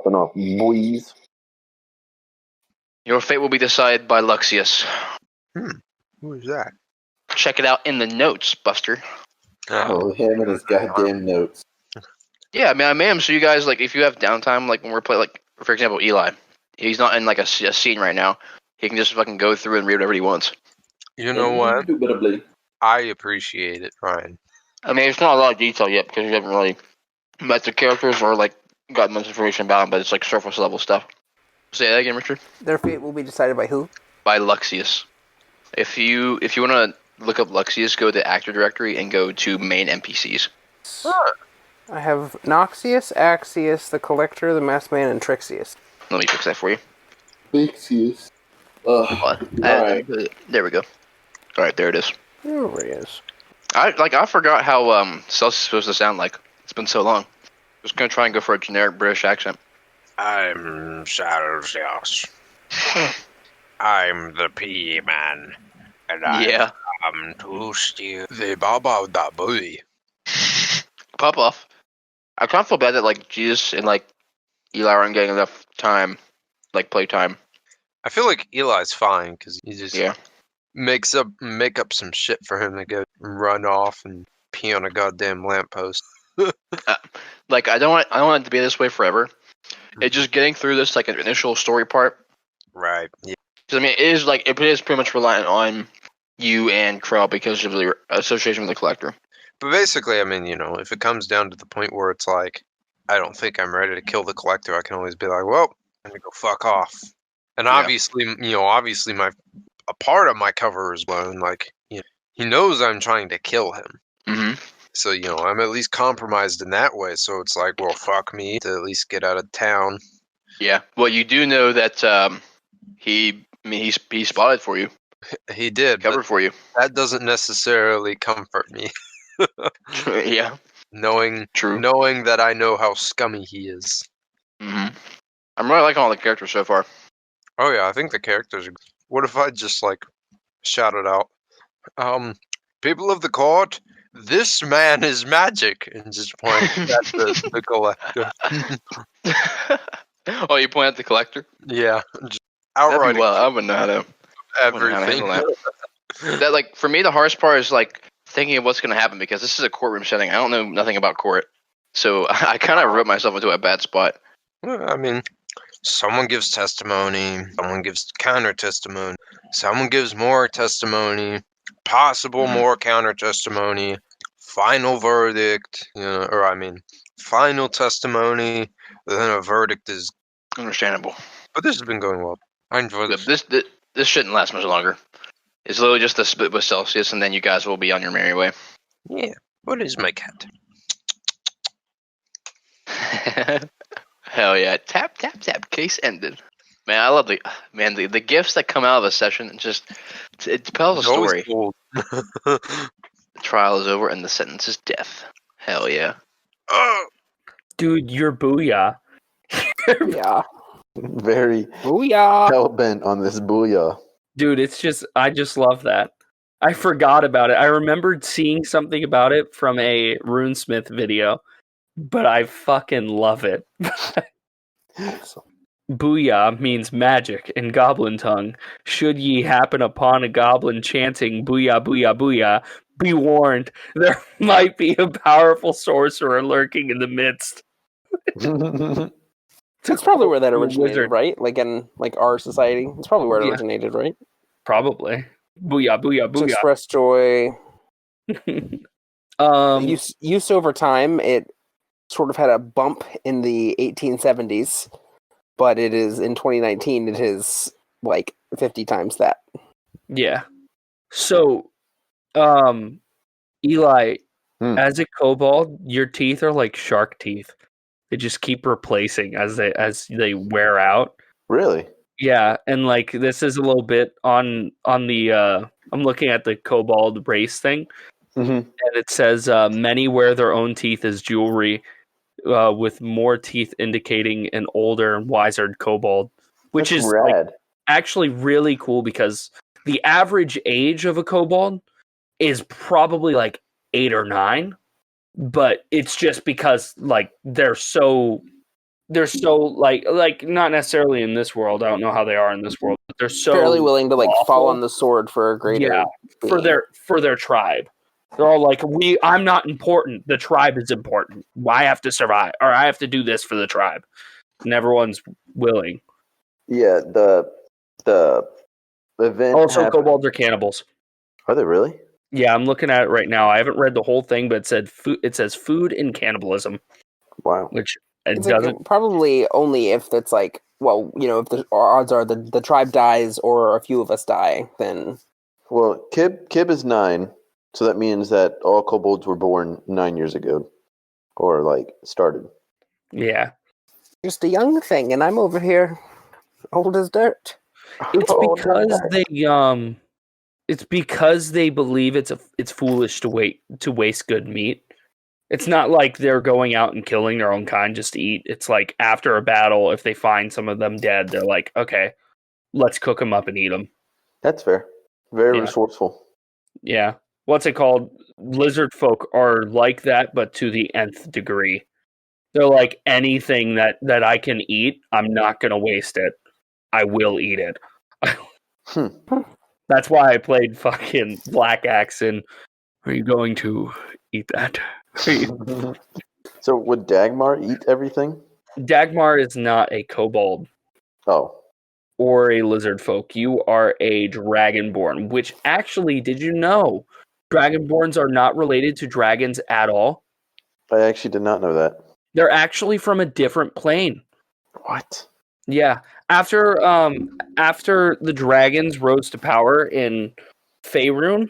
popping off, boys. Your fate will be decided by Luxius. Who is that? Check it out in the notes, Buster. Oh, him and his goddamn notes. Yeah, I mean, I made him so you guys, like, if you have downtime, like, when we're playing, like, for example, Eli. He's not in, like, a scene right now. He can just fucking go through and read whatever he wants. You know what? Indubitably. I appreciate it, Ryan. I mean, it's not a lot of detail yet because you haven't really met the characters or, like, got much information about them, but it's, like, surface level stuff. Say that again, Richard? Their fate will be decided by who? By Luxius. If you want to look up Luxius, go to actor directory and go to main NPCs. I have Noxius, Axius, the Collector, the Masked Man, and Trixius. Let me fix that for you. Pixies. Alright. There we go. All right, there it is. There he is. I forgot how Celsius is supposed to sound like. It's been so long. Just gonna try and go for a generic British accent. I'm Celsius. I'm the P man, and I am to steal the Baba da Bully. Pop off. I kind of feel bad that like Jesus and like Eli aren't getting enough time, like play time. I feel like Eli's fine because he just make up some shit for him to go run off and pee on a goddamn lamppost. Like I don't want it to be this way forever. It's just getting through this like an initial story part. Right. Yeah. Because I mean, it is pretty much reliant on you and Krell because of the association with the Collector. But basically, I mean, you know, if it comes down to the point where it's like, I don't think I'm ready to kill the Collector, I can always be like, well, I'm gonna go fuck off. And obviously, a part of my cover is when, like, you know, he knows I'm trying to kill him. Mm-hmm. So, you know, I'm at least compromised in that way. So it's like, well, fuck me to at least get out of town. Yeah. Well, you do know that he spotted for you. He did. Covered for you. That doesn't necessarily comfort me. Yeah. Knowing that I know how scummy he is. Mm-hmm. I'm really liking all the characters so far. Oh yeah, I think the characters are... What if I just, like, shouted out, people of the court, this man is magic, and just point at the Collector. Oh, you point at the Collector? Yeah. Just outright. Well, I wouldn't know how to... Everything. That, like, for me, the hardest part is, like, thinking of what's going to happen, because this is a courtroom setting. I don't know nothing about court. So I kind of wrote myself into a bad spot. Well, I mean... Someone gives testimony, someone gives counter testimony, someone gives more testimony, possible more counter testimony, final verdict, you know, or I mean, final testimony, then a verdict is understandable. But this has been going well. I enjoy this. This shouldn't last much longer. It's literally just a split with Celsius, and then you guys will be on your merry way. Yeah. What is my cat? Hell yeah. Tap, tap, tap. Case ended. Man, I love the gifts that come out of a session. It tells a story. Cool. The trial is over and the sentence is death. Hell yeah. Dude, you're booyah. Yeah. Very Booyah. hell-bent on this booyah. Dude, I just love that. I forgot about it. I remembered seeing something about it from a RuneSmith video. But I fucking love it. Booyah means magic in goblin tongue. Should ye happen upon a goblin chanting booyah, booyah, booyah, be warned, there might be a powerful sorcerer lurking in the midst. That's probably where that originated, right? Like in our society. It's probably where it originated, right? Probably. Booyah, booyah, booyah. To express joy. Use over time, it sort of had a bump in the 1870s, but it is in 2019 it is like 50 times that. Yeah. So Eli, as a kobold, your teeth are like shark teeth. They just keep replacing as they wear out. Really? Yeah, and like this is a little bit on the I'm looking at the kobold race thing. Mm-hmm. And it says many wear their own teeth as jewelry. With more teeth indicating an older, wiser kobold, which is like, actually really cool because the average age of a kobold is probably like 8 or 9, but it's just because like they're so they're so like not necessarily in this world. I don't know how they are in this world, but they're so fairly willing to like fall awful. on the sword for a greater for their tribe. They're all like, I'm not important. The tribe is important. I have to survive, or I have to do this for the tribe. And everyone's willing. Yeah, the event. Also, kobolds are cannibals. Are they really? Yeah, I'm looking at it right now. I haven't read the whole thing, but it says food and cannibalism. Wow. Which it It's doesn't. like, probably only if it's like, well, if the odds are the tribe dies or a few of us die, then. Well, Kib is 9, so that means that all kobolds were born 9 years ago, or like started. Yeah. Just a young thing, and I'm over here, old as dirt. It's because they believe it's foolish to waste good meat. It's not like they're going out and killing their own kind just to eat. It's like after a battle, if they find some of them dead, they're like, okay, let's cook them up and eat them. That's fair. Very resourceful. Yeah. What's it called? Lizard folk are like that, but to the nth degree. They're like, anything that I can eat, I'm not going to waste it. I will eat it. That's why I played fucking Black Axe and are you going to eat that? So would Dagmar eat everything? Dagmar is not a kobold. Oh. Or a lizard folk. You are a dragonborn, which actually, did you know dragonborns are not related to dragons at all? I actually did not know that. They're actually from a different plane. What? Yeah. After the dragons rose to power in Faerun,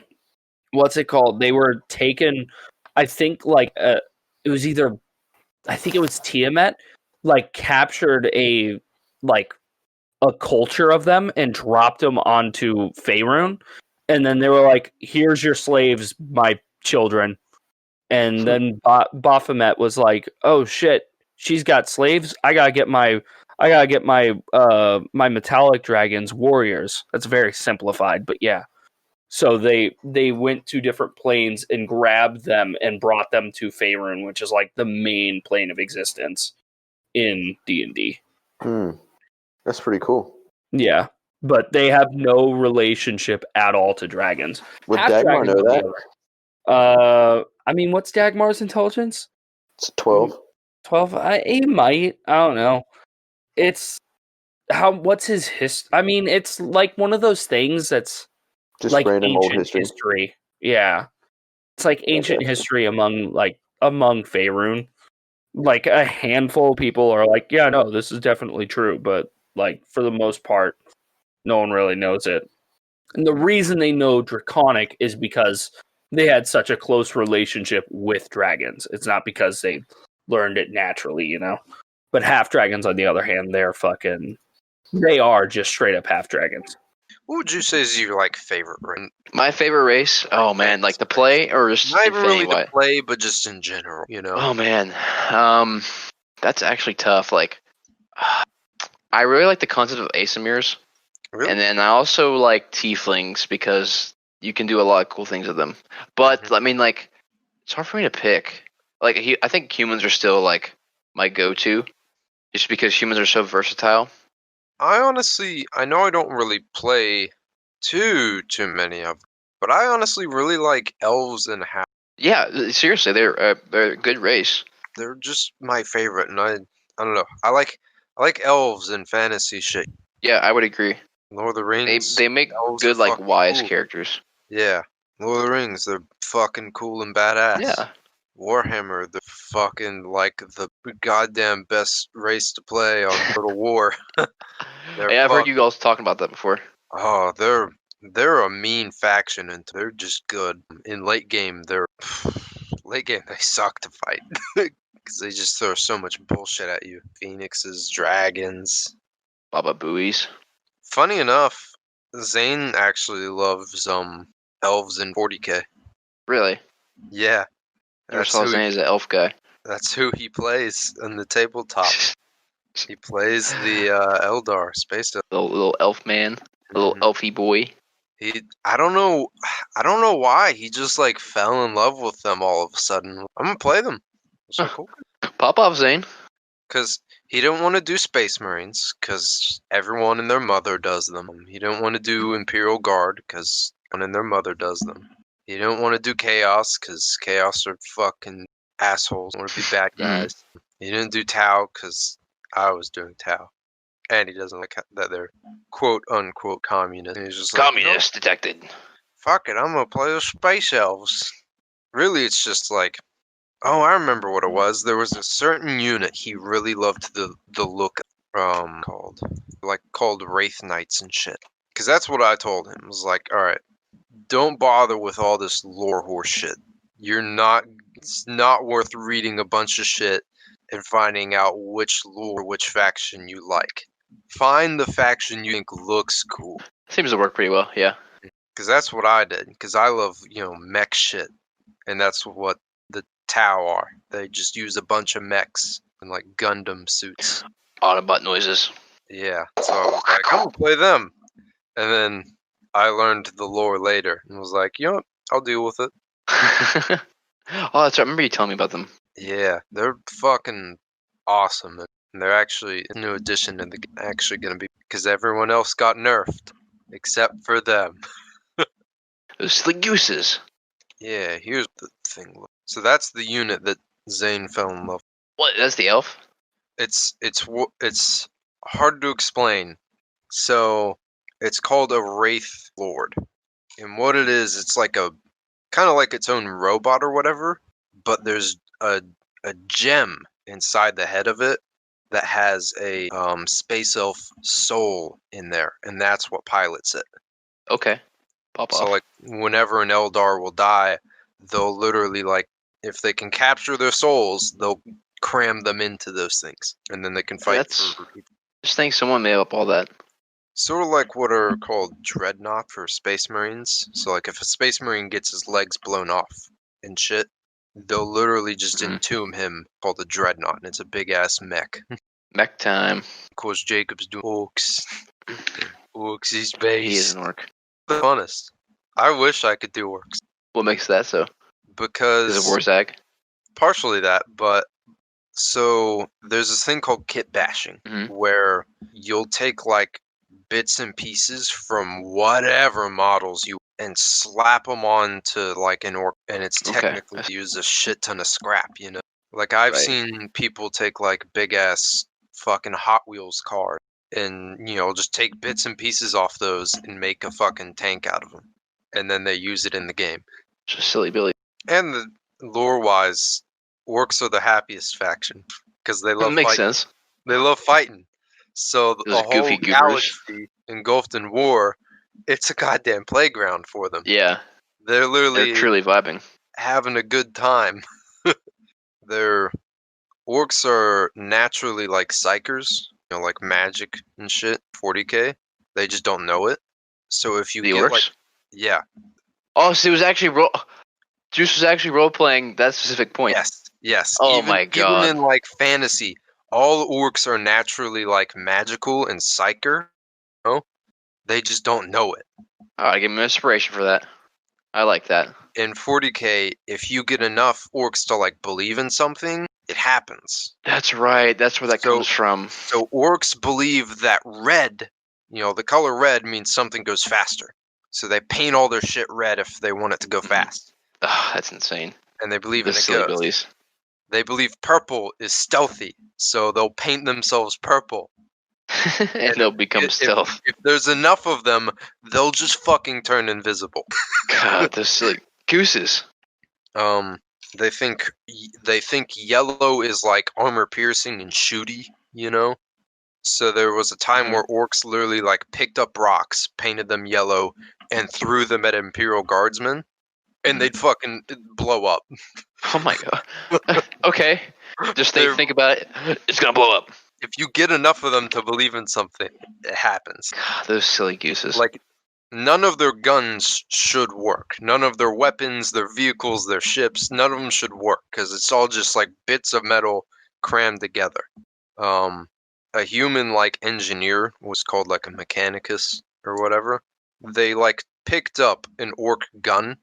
what's it called? They were taken, I think it was Tiamat, captured a culture of them and dropped them onto Faerun. And then they were like, here's your slaves, my children. And then Baphomet was like, oh shit, she's got slaves. I gotta get my metallic dragons warriors. That's very simplified, but yeah. So they went to different planes and grabbed them and brought them to Faerun, which is like the main plane of existence in D&D. That's pretty cool. Yeah, but they have no relationship at all to dragons. Would Dagmar know that? I mean, what's Dagmar's intelligence? It's 12. 12? He might. I don't know. It's what's his history? I mean, it's like one of those things that's just like random old history. Yeah. It's like ancient history among Faerun. Like a handful of people are like, yeah, no, this is definitely true, but like for the most part, no one really knows it. And the reason they know Draconic is because they had such a close relationship with dragons. It's not because they learned it naturally, But half dragons, on the other hand, they are just straight up half dragons. What would you say is your favorite race? My favorite race? Oh man, like the play or just not even really the play, but just in general, Oh man, that's actually tough. I really like the concept of Asemirs, and then I also like Tieflings because you can do a lot of cool things with them. But I mean, it's hard for me to pick. I think humans are still my go-to, just because humans are so versatile. I know I don't really play too many of them, but I honestly really like elves and half. Yeah, seriously, they're a good race. They're just my favorite, and I don't know. I like elves and fantasy shit. Yeah, I would agree. Lord of the Rings. They make good wise characters. Yeah, Lord of the Rings. They're fucking cool and badass. Yeah. Warhammer, they're fucking the goddamn best race to play on Total War. Yeah, I've heard you guys talking about that before. Oh, they're a mean faction, and they're just good. In late game, they suck to fight because they just throw so much bullshit at you. Phoenixes, dragons, Baba Booies. Funny enough, Zane actually loves elves in 40k. Really? Yeah. Never saw Zane as an elf guy. That's who he plays on the tabletop. He plays the Eldar space elf. Little elf man, little elfy boy. I don't know why he just fell in love with them all of a sudden. I'm gonna play them. It's Pop off, Zane. Because he didn't want to do Space Marines, because everyone and their mother does them. He didn't want to do Imperial Guard, because everyone and their mother does them. He didn't want to do Chaos, because Chaos are fucking assholes, want to be bad guys. He didn't do Tau, because I was doing Tau. And he doesn't like that they're quote-unquote communist. And he's just Communist detected. Fuck it, I'm gonna play the Space Elves. Really, it's just like, oh, I remember what it was. There was a certain unit he really loved the look called Wraith Knights and shit. Because that's what I told him. I was like, all right, don't bother with all this lore horse shit. It's not worth reading a bunch of shit and finding out which lore, which faction you like. Find the faction you think looks cool. Seems to work pretty well, yeah. Because that's what I did. Because I love, mech shit. And that's what the Tau are. They just use a bunch of mechs and like Gundam suits. Autobot noises. Yeah. So I was like, I'm gonna play them. And then I learned the lore later and was like, you know what? I'll deal with it. Oh, that's right. I remember you telling me about them. Yeah, they're fucking awesome. And they're actually a new addition to the game. Actually gonna be, because everyone else got nerfed except for them. Those silly gooses. Yeah, here's the thing. So that's the unit that Zane fell in love. What? That's the elf? It's hard to explain. So it's called a Wraith Lord, and what it is, it's like a kind of like its own robot or whatever. But there's a gem inside the head of it that has a space elf soul in there, and that's what pilots it. Okay. Pop off. So like whenever an Eldar will die, they'll literally like if they can capture their souls, they'll cram them into those things, and then they can fight for people. Just think someone made up all that. Sort of like what are called dreadnought for Space Marines. So like if a Space Marine gets his legs blown off and shit, they'll literally just entomb him, called the dreadnought, and it's a big ass mech. Mech time. Of course, Jacob's doing orcs. Orcs is base. He is an orc. The funnest. I wish I could do orcs. What makes that so? Because Is it Warzag? partially that, but so there's this thing called kit bashing, where you'll take like bits and pieces from whatever models you and slap them onto like an orc, and it's technically use a shit ton of scrap, Like I've seen people take like big ass fucking Hot Wheels cars and just take bits and pieces off those and make a fucking tank out of them, and then they use it in the game. Just silly Billy. And the lore wise, orcs are the happiest faction because they love Makes fighting. sense. They love fighting. So Those the whole goofy goobers. galaxy engulfed in war, it's a goddamn playground for them. Yeah. They're literally truly vibing. having a good time. Their orcs are naturally like psychers, like magic and shit, 40k. They just don't know it. So if you The get orcs? like, yeah. Oh, so it was actually Juice was actually role playing that specific point. Yes. Oh my god. Even in like fantasy, all orcs are naturally like magical and psyker. They just don't know it. Oh, I give him inspiration for that. I like that. In 40k, if you get enough orcs to like believe in something, it happens. That's right. That's where that comes from. So orcs believe that red, the color red means something goes faster. So they paint all their shit red if they want it to go fast. Oh, that's insane. And they believe in The it silly goes. Billies. They believe purple is stealthy, so they'll paint themselves purple. And they'll become stealth. If there's enough of them, they'll just fucking turn invisible. God, those silly gooses. They think yellow is like armor piercing and shooty, So there was a time where orcs literally like picked up rocks, painted them yellow, and threw them at Imperial Guardsmen, and they'd fucking blow up. Oh my god. Okay. Just think about it. It's gonna blow up. If you get enough of them to believe in something, it happens. God, those silly gooses. Like, none of their guns should work. None of their weapons, their vehicles, their ships, none of them should work because it's all just like bits of metal crammed together. A human like engineer was called like a mechanicus or whatever. They like picked up an orc gun,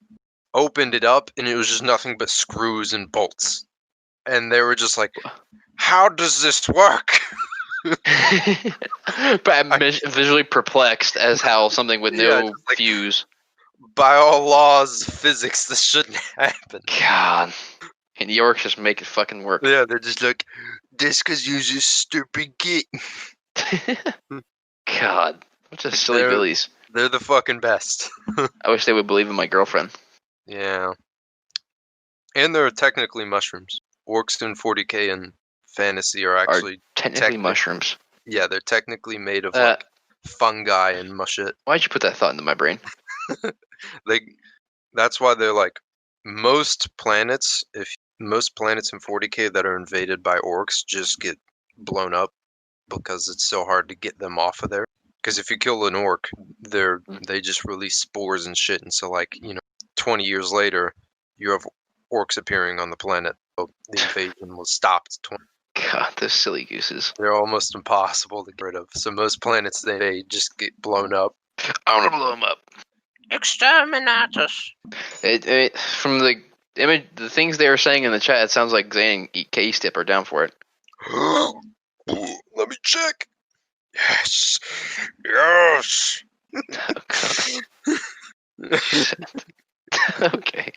opened it up, and it was just nothing but screws and bolts. and they were just like, "How does this work?" But I'm visually perplexed as how something with no fuse. By all laws of physics, this shouldn't happen. God. And the orcs just make it fucking work. Yeah, they're just like, this cause uses stupid git. God. What's a silly billies? They're the fucking best. I wish they would believe in my girlfriend. Yeah. And they're technically mushrooms. Orcs in 40k and fantasy are actually technically mushrooms. Yeah, they're technically made of like fungi and mush it. Why'd you put that thought into my brain? That's why they're like most planets in 40k that are invaded by orcs just get blown up because it's so hard to get them off of there. Because if you kill an orc, they just release spores and shit, and so 20 years later, you have orcs appearing on the planet. So the invasion was stopped. God, those silly gooses. They're almost impossible to get rid of. So most planets they just get blown up. I want to blow them up. Exterminatus. From the image, the things they were saying in the chat, it sounds like Zane and K-Stip are down for it. Let me check. Yes. Yes. Okay.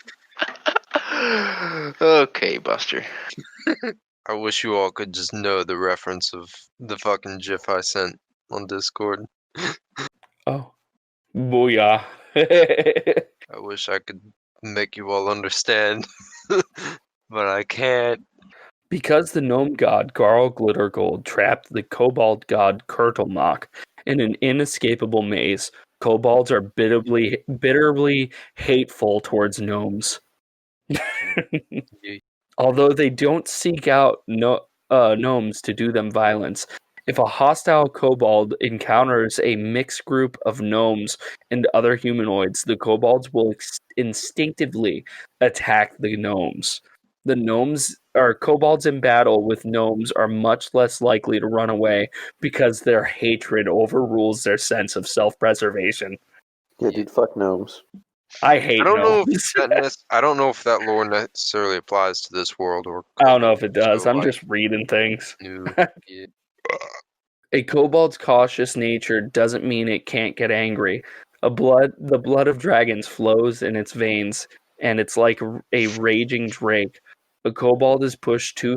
Okay, Buster. I wish you all could just know the reference of the fucking GIF I sent on Discord. Oh. Booyah. I wish I could make you all understand, but I can't. Because the gnome god Garl Glittergold trapped the kobold god Kurtelmach in an inescapable maze, kobolds are bitterly hateful towards gnomes. Although they don't seek out gnomes to do them violence, if a hostile kobold encounters a mixed group of gnomes and other humanoids, the kobolds will instinctively attack the gnomes. Kobolds in battle with gnomes are much less likely to run away because their hatred overrules their sense of self-preservation. Yeah, dude, fuck gnomes. I hate gnomes. I don't know if that lore necessarily applies to this world or. I don't know if it does. I'm just reading things. A kobold's cautious nature doesn't mean it can't get angry. The blood of dragons flows in its veins, and it's like a raging drake. A kobold that is pushed too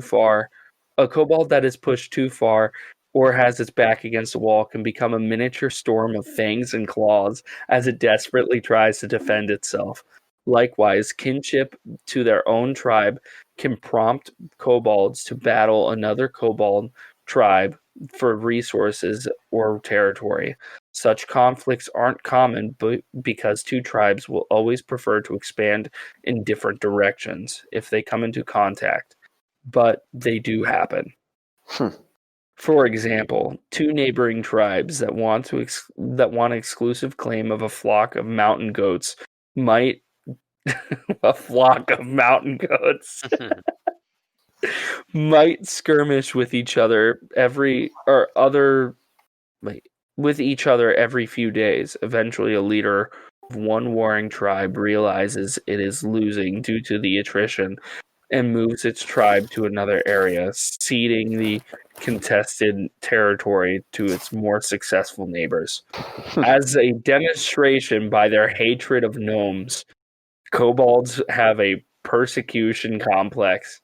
far or has its back against a wall can become a miniature storm of fangs and claws as it desperately tries to defend itself. Likewise, kinship to their own tribe can prompt kobolds to battle another kobold tribe for resources or territory. Such conflicts aren't common because two tribes will always prefer to expand in different directions if they come into contact, but they do happen. For example, two neighboring tribes that want exclusive claim of a flock of mountain goats might might skirmish with each other every few days. Eventually, a leader of one warring tribe realizes it is losing due to the attrition and moves its tribe to another area, ceding the contested territory to its more successful neighbors. As a demonstration by their hatred of gnomes, kobolds have a persecution complex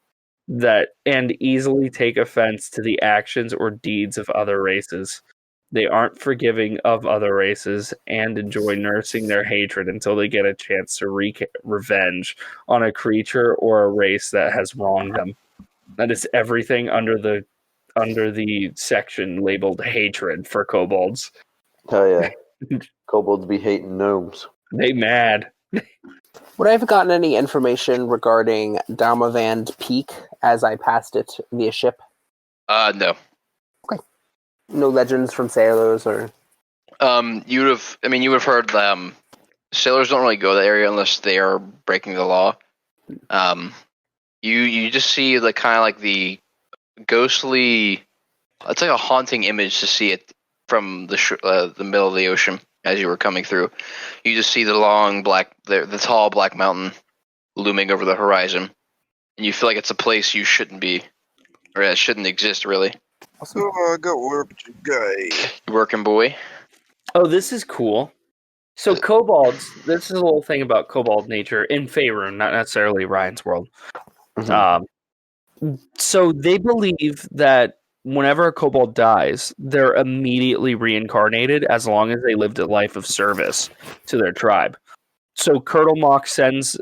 and easily take offense to the actions or deeds of other races. They aren't forgiving of other races and enjoy nursing their hatred until they get a chance to wreak revenge on a creature or a race that has wronged them. That is everything under the section labeled hatred for kobolds. Oh yeah. Kobolds be hating gnomes. They mad. Would I have gotten any information regarding Damavand Peak as I passed it via ship? No. Okay. No legends from sailors or. You would have heard. Sailors don't really go to that area unless they are breaking the law. You just see the kind of like the ghostly. It's like a haunting image to see it from the middle of the ocean as you were coming through. You just see the tall black mountain looming over the horizon, and you feel like it's a place you shouldn't be, or that shouldn't exist, really. So I got warped, guy. Working boy. Oh, this is cool. So kobolds, this is a little thing about kobold nature in Faerun, not necessarily Ryan's world. So they believe that whenever a kobold dies, they're immediately reincarnated as long as they lived a life of service to their tribe. So Kurtlemock sends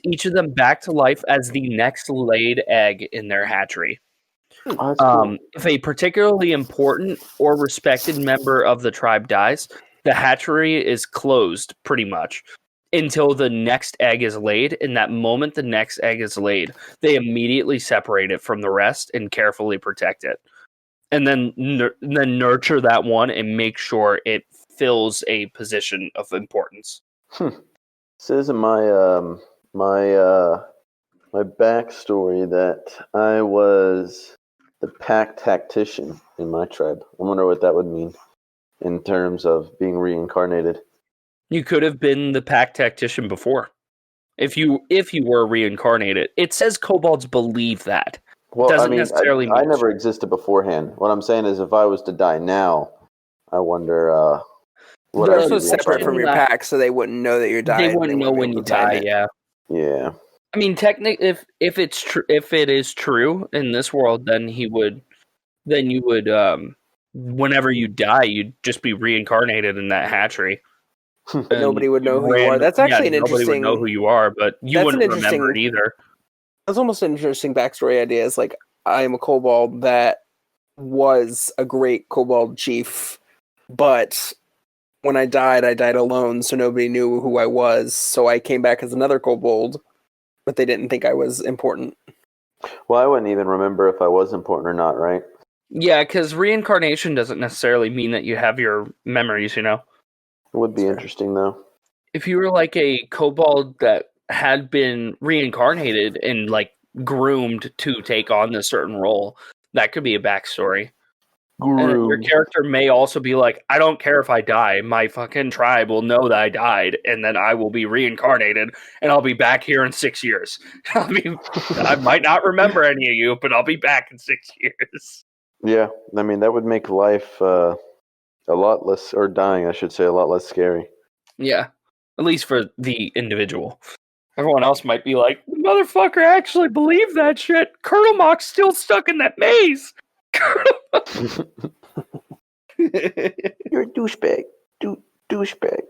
each of them back to life as the next laid egg in their hatchery. Oh, that's cool. If a particularly important or respected member of the tribe dies, the hatchery is closed pretty much until the next egg is laid. In that moment the next egg is laid, they immediately separate it from the rest and carefully protect it. And then nurture that one and make sure it fills a position of importance. Says in my my backstory that I was the pack tactician in my tribe. I wonder what that would mean in terms of being reincarnated. You could have been the pack tactician before. If you were reincarnated. It says kobolds believe that. Well, Doesn't I mean, necessarily I mean never existed beforehand. What I'm saying is, if I was to die now, I wonder what They're I'd also be separate from your reincarnated. pack, so they wouldn't know that you're dying. They wouldn't know when you die, yeah. Yeah. I mean, technically, if it is true in this world, then you would, whenever you die, you'd just be reincarnated in that hatchery. But nobody would know who you are. That's actually an nobody interesting. would know who you are, but you That's wouldn't an remember it interesting- either. That's almost an interesting backstory idea. It's like, I am a kobold that was a great kobold chief, but when I died alone, so nobody knew who I was. So I came back as another kobold, but they didn't think I was important. Well, I wouldn't even remember if I was important or not, right? Yeah, because reincarnation doesn't necessarily mean that you have your memories, you know? It would be interesting, though. If you were like a kobold that had been reincarnated and like groomed to take on a certain role, that could be a backstory. And your character may also be like, I don't care if I die, my fucking tribe will know that I died, and then I will be reincarnated, and I'll be back here in 6 years. I might not remember any of you, but I'll be back in 6 years. Yeah, I mean, that would make life a lot less, or dying, I should say, a lot less scary. Yeah, at least for the individual. Everyone else might be like, the motherfucker actually believed that shit. Colonel Mock's still stuck in that maze. You're a douchebag. Douchebag.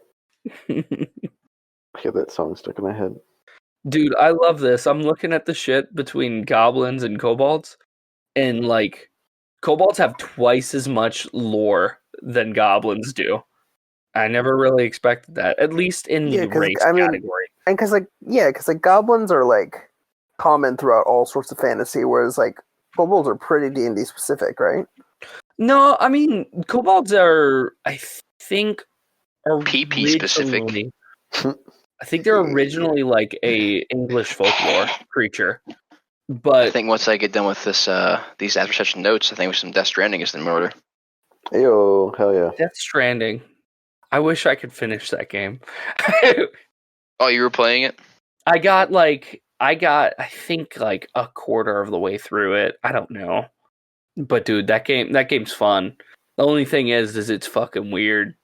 Okay, that song stuck in my head. Dude, I love this. I'm looking at the shit between goblins and kobolds, and like, kobolds have twice as much lore than goblins do. I never really expected that, at least in the race category. And because goblins are like common throughout all sorts of fantasy, whereas like kobolds are pretty D&D specific, right? No, I mean, kobolds are, I think, PP specific. I think they're originally like a English folklore creature, but I think once I get done with this, these after session notes, I think some Death Stranding is in order. Ayo, hell yeah. Death Stranding. I wish I could finish that game. Oh, you were playing it? I got, I think, like a quarter of the way through it. I don't know. But dude, that game's fun. The only thing is it's fucking weird.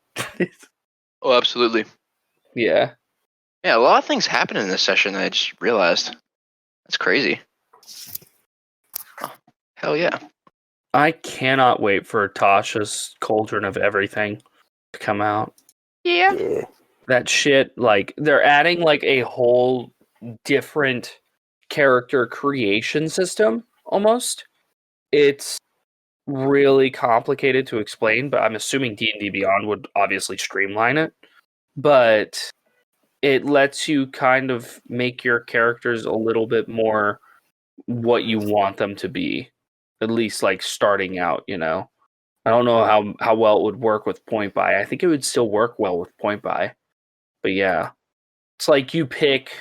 Oh, absolutely. Yeah. Yeah, a lot of things happen in this session that I just realized. That's crazy. Oh, hell yeah. I cannot wait for Tasha's Cauldron of Everything to come out. Yeah. That shit, like, they're adding like a whole different character creation system almost. It's really complicated to explain, but I'm assuming D&D Beyond would obviously streamline it. But it lets you kind of make your characters a little bit more what you want them to be. At least like starting out, you know. I don't know how well it would work with point buy. I think it would still work well with point buy. But yeah. It's like you pick,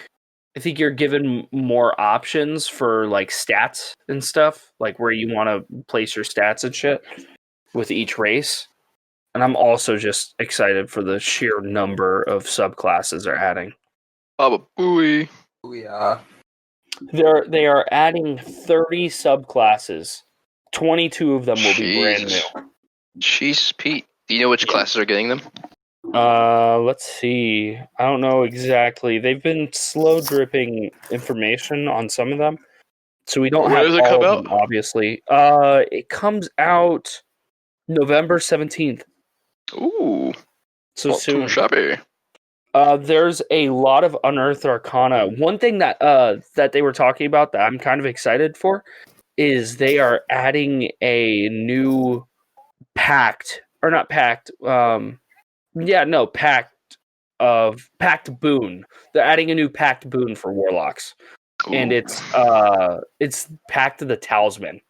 I think you're given more options for like stats and stuff, like where you want to place your stats and shit with each race. And I'm also just excited for the sheer number of subclasses they're adding. Oh, but booey. Yeah. They are adding 30 subclasses. 22 of them will be brand new. Jeez, Pete. Do you know which classes are getting them? Let's see. I don't know exactly. They've been slow dripping information on some of them, so we don't have all of them, obviously. It comes out November 17th. Ooh. So soon. Shabby. There's a lot of unearthed arcana. One thing that they were talking about that I'm kind of excited for is they are adding a new pact pact boon. They're adding a new pact boon for warlocks. Ooh. And it's Pact of the Talisman.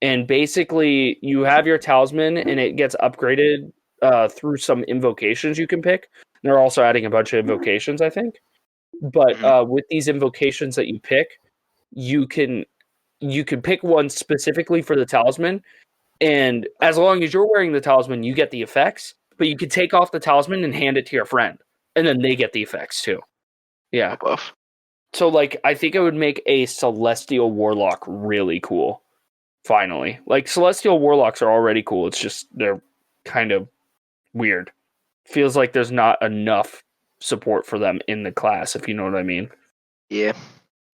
And basically you have your talisman and it gets upgraded through some invocations you can pick. They're also adding a bunch of invocations, I think. But with these invocations that you pick, you can pick one specifically for the talisman, and as long as you're wearing the talisman, you get the effects. But you can take off the talisman and hand it to your friend, and then they get the effects too. Yeah. Buff. So, like, I think it would make a Celestial Warlock really cool. Finally. Like, Celestial Warlocks are already cool. It's just, they're kind of weird. Feels like there's not enough support for them in the class, if you know what I mean. Yeah.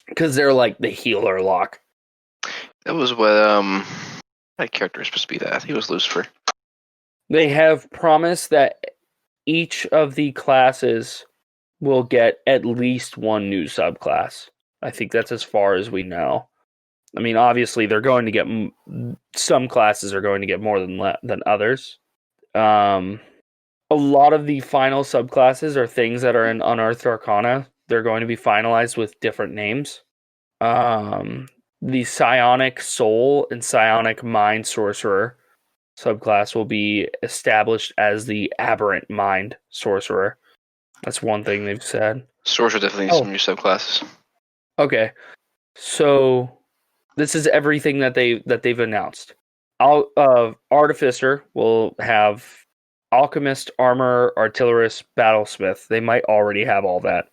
Because they're like the healer lock. That was what, my character is supposed to be that. I think it was Lucifer. They have promised that each of the classes will get at least one new subclass. I think that's as far as we know. I mean, obviously, they're going to get some classes are going to get more than others. A lot of the final subclasses are things that are in Unearthed Arcana. They're going to be finalized with different names. The Psionic Soul and Psionic Mind Sorcerer subclass will be established as the Aberrant Mind Sorcerer. That's one thing they've said. Sorcerer definitely needs some new subclasses. Okay, so this is everything that they've announced. Artificer will have Alchemist, Armor, Artillerist, Battlesmith. They might already have all that.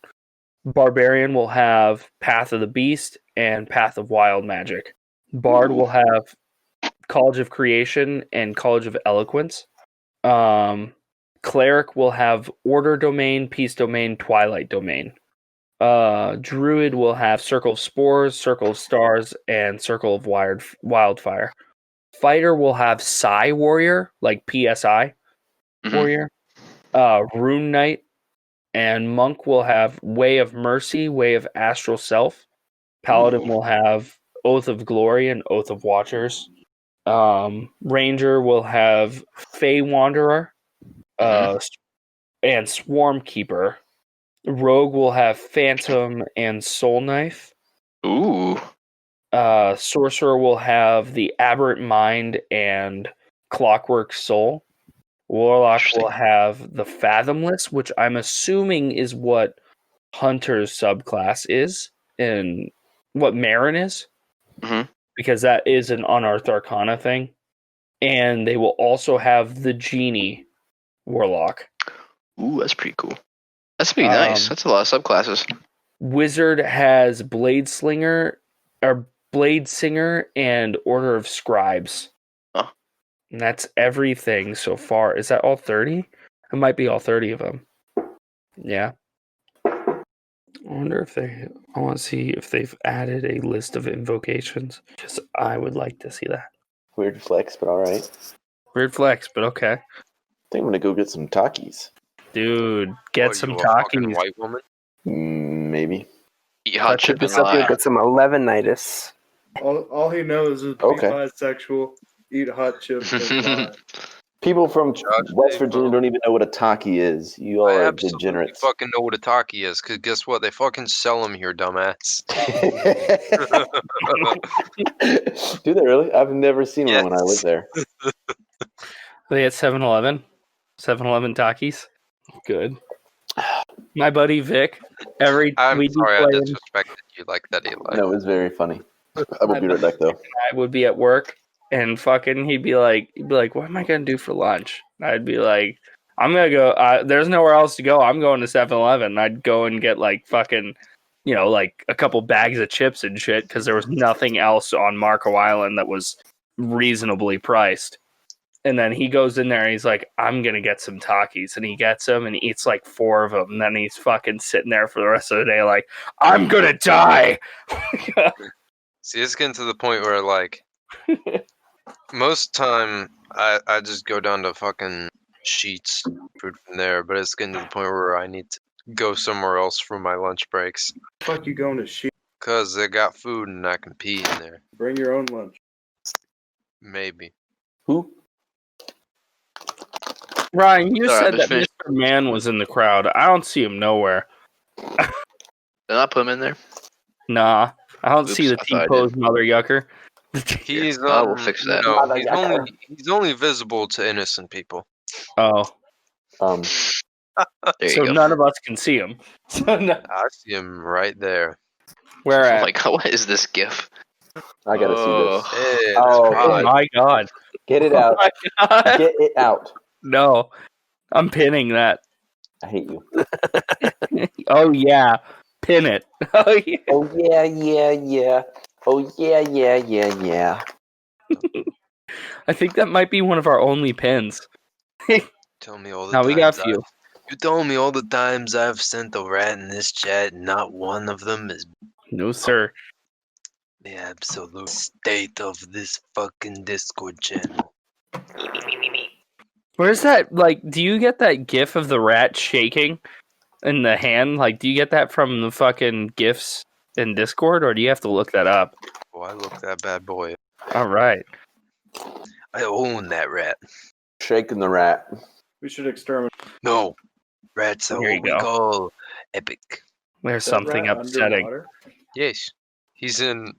Barbarian will have Path of the Beast and Path of Wild Magic. Bard will have College of Creation and College of Eloquence. Cleric will have Order Domain, Peace Domain, Twilight Domain. Druid will have Circle of Spores, Circle of Stars, and Circle of Wildfire. Fighter will have Psi Warrior, like PSI Warrior. Rune Knight. And Monk will have Way of Mercy, Way of Astral Self. Paladin will have Oath of Glory and Oath of Watchers. Ranger will have Fey Wanderer and Swarm Keeper. Rogue will have Phantom and Soul Knife. Ooh. Sorcerer will have the Aberrant Mind and Clockwork Soul. Warlock will have the Fathomless, which I'm assuming is what Hunter's subclass is, and what Marin is, because that is an Unearthed Arcana thing. And they will also have the Genie Warlock. Ooh, that's pretty cool. That's pretty nice. That's a lot of subclasses. Wizard has Blade Singer, and Order of Scribes. Huh. And that's everything so far. Is that all 30? It might be all 30 of them. Yeah. I wonder if I want to see if they've added a list of invocations. Because I would like to see that. Weird flex, but alright. Weird flex, but okay. I think I'm gonna go get some Takis. Dude, get some you a fucking Takis. white woman? Maybe. Eat hot chip and lie. Got some 11-itis. All he knows is be bisexual, eat hot chips, and lie. People from West Virginia don't even know what a Taki is. You all are degenerates. I fucking know what a Taki is, because guess what? They fucking sell them here, dumbass. Do they really? I've never seen one when I lived there. They at 7-Eleven? 7-Eleven Takis? Good. My buddy Vic, I'm sorry I disrespected you like that, Eli. No, it was very funny. I will be right back, though. I would be at work, and fucking he'd be like, what am I going to do for lunch? I'd be like, I'm going to go, there's nowhere else to go. I'm going to 7-Eleven. I'd go and get like fucking like a couple bags of chips and shit because there was nothing else on Marco Island that was reasonably priced. And then he goes in there and he's like, I'm going to get some Takis. And he gets them and he eats like 4 of them. And then he's fucking sitting there for the rest of the day like, I'm going to die. See, it's getting to the point where, like, most time I just go down to fucking Sheets food from there. But it's getting to the point where I need to go somewhere else for my lunch breaks. Fuck you going to Sheets? Because they got food and I can pee in there. Bring your own lunch. Maybe. Who? Ryan, you said that Mr. Man was in the crowd. I don't see him nowhere. Did I not put him in there? Nah, I don't see the T-pose mother yucker. He's we'll fix that. No, he's only visible to innocent people. Oh. There you So go. none of us can see him. I see him right there. Where Oh at? my god, what is this GIF? I gotta see this. Hey, Oh my god. Get it Oh out. my god. Get it out. No. I'm pinning that. I hate you. Oh yeah. Pin it. Oh yeah. Oh yeah, yeah, yeah. Oh yeah, yeah, yeah, yeah. I think that might be one of our only pins. Tell me all the Now times we got a few. You told me all the times I've sent a rat in this chat, not one of them is No sir. the absolute state of this fucking Discord channel. Where's that, like, do you get that gif of the rat shaking in the hand? Like, do you get that from the fucking gifs in Discord, or do you have to look that up? Oh, I look that bad boy. All right. I own that rat. Shaking the rat. We should exterminate. No. Rats are Here you what we go. call epic. There's That something rat upsetting. underwater? Yes. He's in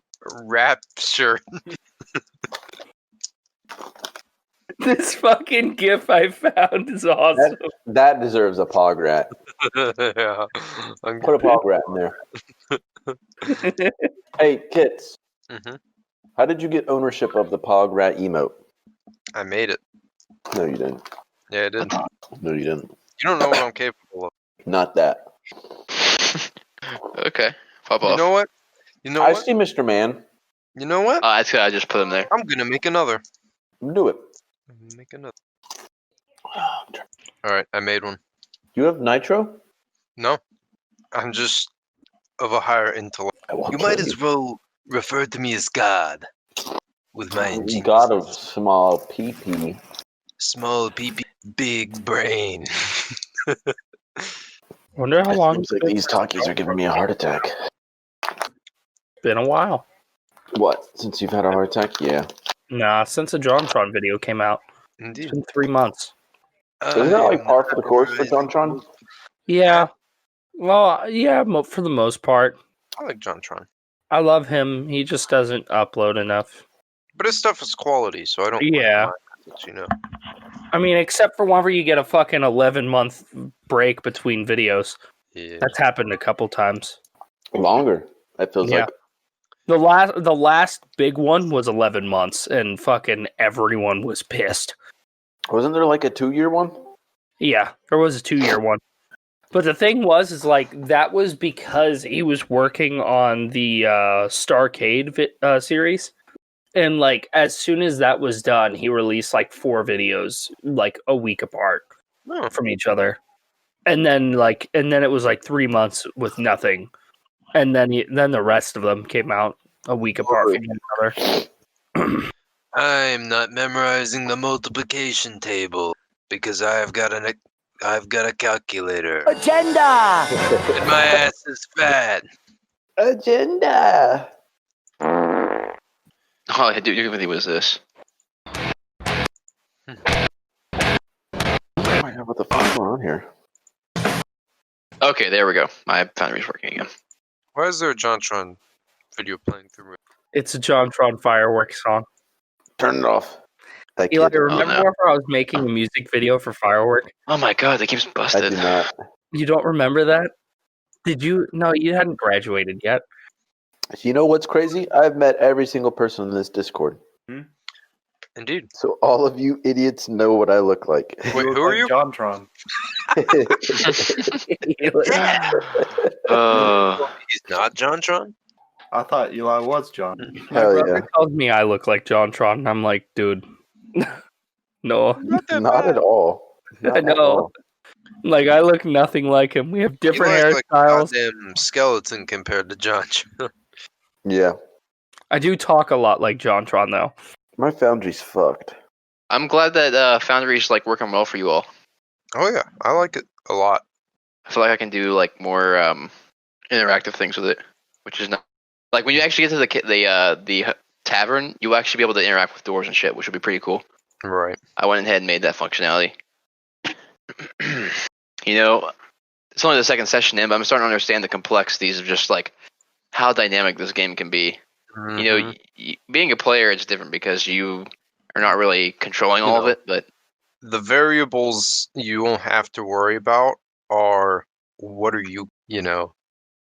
rapture. This fucking gif I found is awesome. That deserves a Pograt. Yeah. Put a Pograt in there. Hey, Kits. Mhm. How did you get ownership of the Pograt emote? I made it. No, you didn't. Yeah, I did. No, you didn't. You don't know what I'm capable of. Not that. Okay, pop You off. know what? You know I what? see Mr. Man. You know what? Oh, that's good. I just put him there. I'm gonna make another. Do it. Make another. Alright, I made one. You have nitro? No. I'm just of a higher intellect. I won't You kill might as well refer to me as God. With my ingenious. God of small PP. Small PP, big brain. Wonder how It long seems it's like these talkies are giving me a heart attack. been a while. What? Since you've had a heart attack? Yeah. Nah, since the JonTron video came out. It's Indeed. been 3 months. Isn't that like par for the course for JonTron? Yeah. Well, yeah, for the most part. I like JonTron. I love him. He just doesn't upload enough. But his stuff is quality, so I don't Yeah. mind it, you know. I mean, except for whenever you get a fucking 11-month break between videos. Yeah. That's happened a couple times. Longer. That feels Yeah. like. The last big one was 11 months, and fucking everyone was pissed. Wasn't there like a 2-year one? Yeah, there was a 2-year one. But the thing is like, that was because he was working on the Starcade series. And, like, as soon as that was done, he released, like, 4 videos, like, a week apart from each other. And then it was, like, 3 months with nothing. And then the rest of them came out a week apart from each other. I'm not memorizing the multiplication table because I've got a calculator. Agenda! And my ass is fat. Agenda. Oh, dude, what was this? Oh my god, what the fuck's going on here? Okay, there we go. My foundry's working again. Why is there a JonTron video playing through it? It's a JonTron fireworks song. Turn it off. That Eli, kid. remember no. whenever I was making a music video for Firework? Oh my god, the game's I busted. do not. You don't remember that? Did you? No, you hadn't graduated yet. You know what's crazy? I've met every single person in this Discord. Indeed. So all of you idiots know what I look like. Wait, who are you? JonTron. He's not JonTron? I thought Eli was John. My Hell brother yeah. tells me I look like JonTron, and I'm like, dude, no. Not at all. Not I at know. all. Like, I look nothing like him. We have different Eli's like a hairstyles. goddamn skeleton compared to JonTron. Yeah. I do talk a lot like JonTron, though. My Foundry's fucked. I'm glad that Foundry's like working well for you all. Oh yeah, I like it a lot. I feel like I can do like more interactive things with it, which is not like when you actually get to the tavern, you will actually be able to interact with doors and shit, which would be pretty cool. Right. I went ahead and made that functionality. You know, it's only the second session in, but I'm starting to understand the complexities of just like how dynamic this game can be. Mm-hmm. You know, being a player, it's different because you are not really controlling all of it, but the variables you won't have to worry about are what are you know.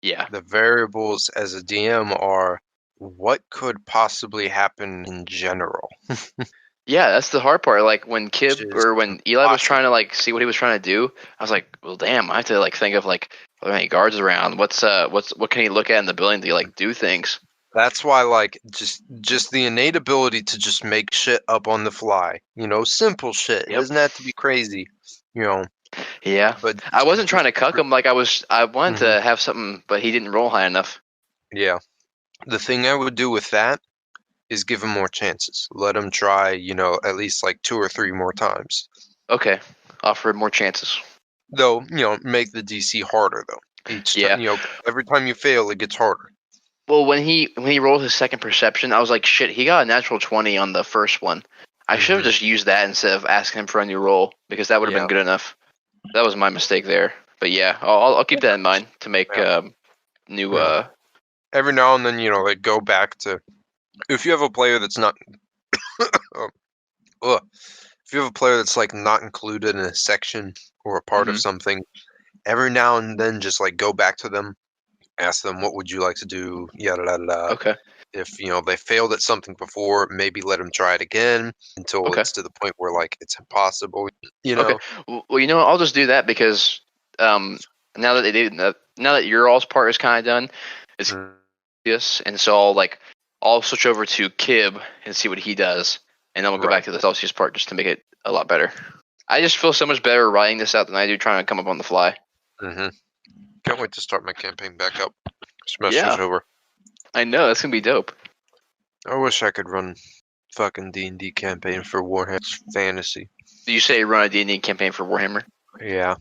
yeah. The variables as a DM are what could possibly happen in general. Yeah, that's the hard part. Like when Kib Which is or when Eli was awesome. trying to like see what he was trying to do, I was like, well, damn, I have to like think of like are there any guards around? What can he look at in the building to like do things? That's why, like, just the innate ability to just make shit up on the fly. You know, simple shit. It Yep. doesn't have to be crazy. You know. Yeah, But I wasn't trying to cuck him. Like I wanted Mm-hmm. to have something, but he didn't roll high enough. Yeah. The thing I would do with that is give him more chances. Let him try, you know, at least like 2 or 3 more times. Okay, offer him more chances. Though, you know, make the DC harder though. Each Yeah. time, you know, every time you fail, it gets harder. Well, when he rolled his second perception, I was like, shit, he got a natural 20 on the first one. I should have just used that instead of asking him for a new roll because that would have been good enough. That was my mistake there. But yeah, I'll keep that in mind to make new. Every now and then, you know, like go back to if you have a player that's not. If you have a player that's like not included in a section or a part of something, every now and then just like go back to them, ask them what would you like to do, yada yada yada. Okay. If you know they failed at something before, maybe let them try it again until it's to the point where like it's impossible. You know. Okay. Well, you know, I'll just do that because now that they did, now that your all's part is kind of done, it's this, and so I'll switch over to Kib and see what he does, and then we'll go back to the Celsius part just to make it a lot better. I just feel so much better writing this out than I do trying to come up on the fly. Can't wait to start my campaign back up. Semester's over. I know, that's gonna be dope. I wish I could run fucking D&D campaign for Warhammer Fantasy. Do you say run a D&D campaign for Warhammer? Yeah.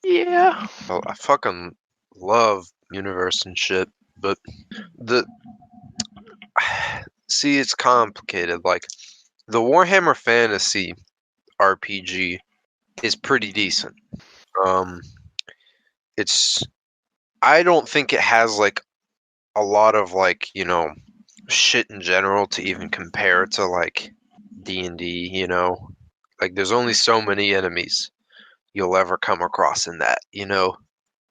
Yeah. Well, I fucking love universe and shit, but see, it's complicated. Like, the Warhammer Fantasy RPG is pretty decent. I don't think it has like a lot of like, you know, shit in general to even compare to like D&D, you know. Like there's only so many enemies you'll ever come across in that, you know.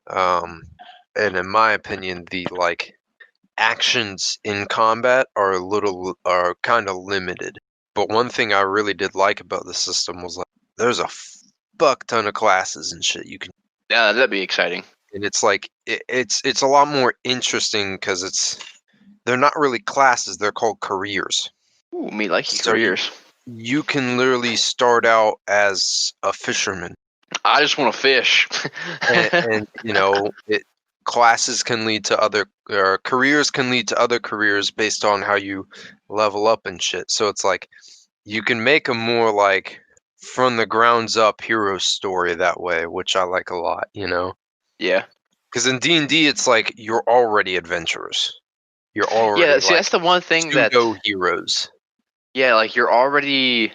And in my opinion, the like actions in combat are kind of limited. But one thing I really did like about the system was like there's a fuck ton of classes and shit you can. Yeah, that'd be exciting. And it's like it's a lot more interesting because they're not really classes, they're called careers. Ooh, me like careers. You can literally start out as a fisherman. I just want to fish. and you know, classes can lead to other careers can lead to other careers based on how you level up and shit. So it's like you can make a more like from the grounds up hero story that way, which I like a lot, you know. Yeah. Because in D&D, it's like you're already adventurers. You're already see, that's the one thing that heroes. Yeah, like you're already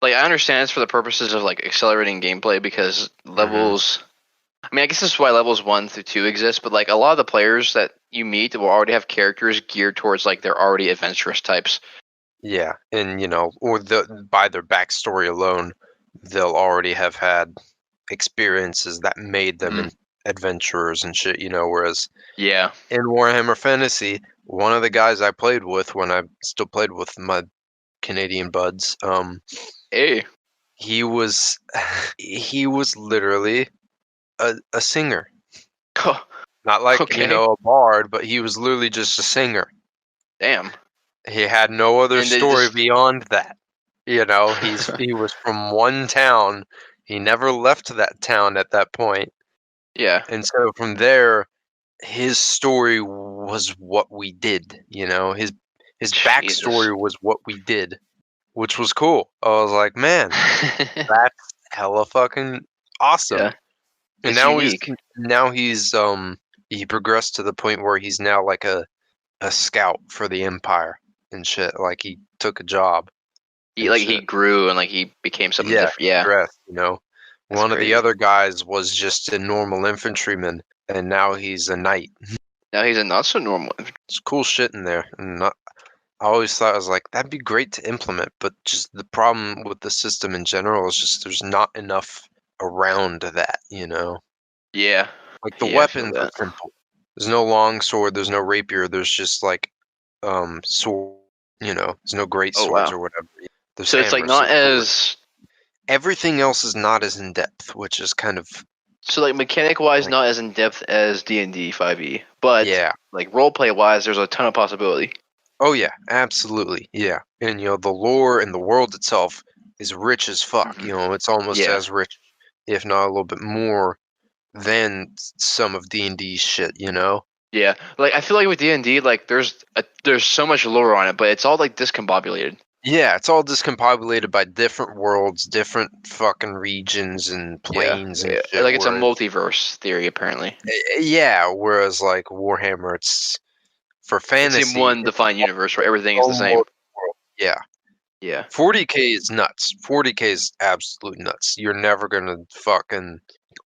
like I understand it's for the purposes of like accelerating gameplay because levels. I mean, I guess this is why levels 1 through 2 exist. But like a lot of the players that you meet will already have characters geared towards like they're already adventurous types. Yeah, and you know, or by their backstory alone, they'll already have had experiences that made them adventurers and shit, you know, whereas in Warhammer Fantasy, one of the guys I played with when I still played with my Canadian buds. Hey. He was literally a singer. Not like, Okay. a bard, but he was literally just a singer. Damn. He had no other And they story just- beyond that. He was from one town. He never left that town at that point. Yeah. And so from there, his story was what we did, His backstory was what we did, which was cool. I was like, man, that's hella fucking awesome. Yeah. And It's unique. he progressed to the point where he's now like a scout for the Empire and shit. Like he took a job. He grew and like he became something different. Yeah. Progressed, One of the crazy. other guys was just a normal infantryman, and now he's a knight. Now he's a not so normal. It's cool shit in there. And I always thought, I was like, that'd be great to implement, but just the problem with the system in general is just there's not enough around that, Yeah. Like the Yeah, I feel weapons are that. simple. There's no long sword, there's no rapier, there's just like sword, there's no great Oh, swords wow. or whatever. There's So it's like hammers, not there's as everything else is not as in depth, which is kind of so like mechanic wise Like- not as in depth as D&D 5e, but yeah. like roleplay wise there's a ton of possibility. Oh yeah, absolutely. Yeah. And the lore and the world itself is rich as fuck. Mhm. It's almost Yeah. as rich, if not a little bit more than some of D&D's shit, Yeah. Like I feel like with D&D like there's so much lore on it, but it's all like discombobulated. Yeah, it's all discombobulated by different worlds, different fucking regions and planes and shit. Like it's a multiverse theory apparently. Yeah, whereas like Warhammer, it's for fantasy. It's in one defined universe where everything is the same. World. Yeah. Yeah. 40K is nuts. 40K is absolute nuts. You're never gonna fucking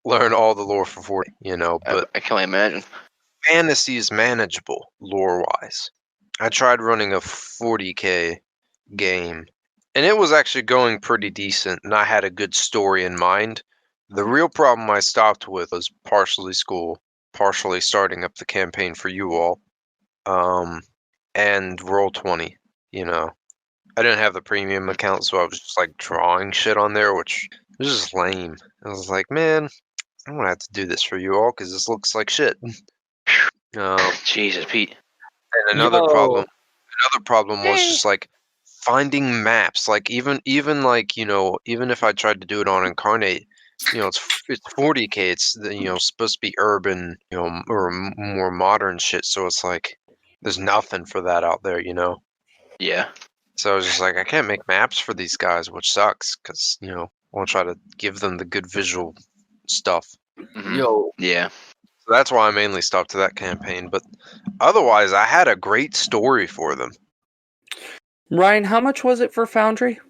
learn all the lore for 40, but I can only imagine. fantasy is manageable lore-wise. I tried running a 40K game, and it was actually going pretty decent, and I had a good story in mind. The real problem I stopped with was partially school, partially starting up the campaign for you all, and Roll20, I didn't have the premium account, so I was just like drawing shit on there, which was just lame. I was like, man, I'm gonna have to do this for you all because this looks like shit. Jesus, Pete. And another problem was just like finding maps. Like even if I tried to do it on Incarnate, it's 40K. It's supposed to be urban, or more modern shit. So it's like there's nothing for that out there, Yeah. So I was just like, I can't make maps for these guys, which sucks because I want to try to give them the good visual stuff. Mhm. Yeah. So that's why I mainly stopped to that campaign. But otherwise, I had a great story for them. Ryan, how much was it for Foundry?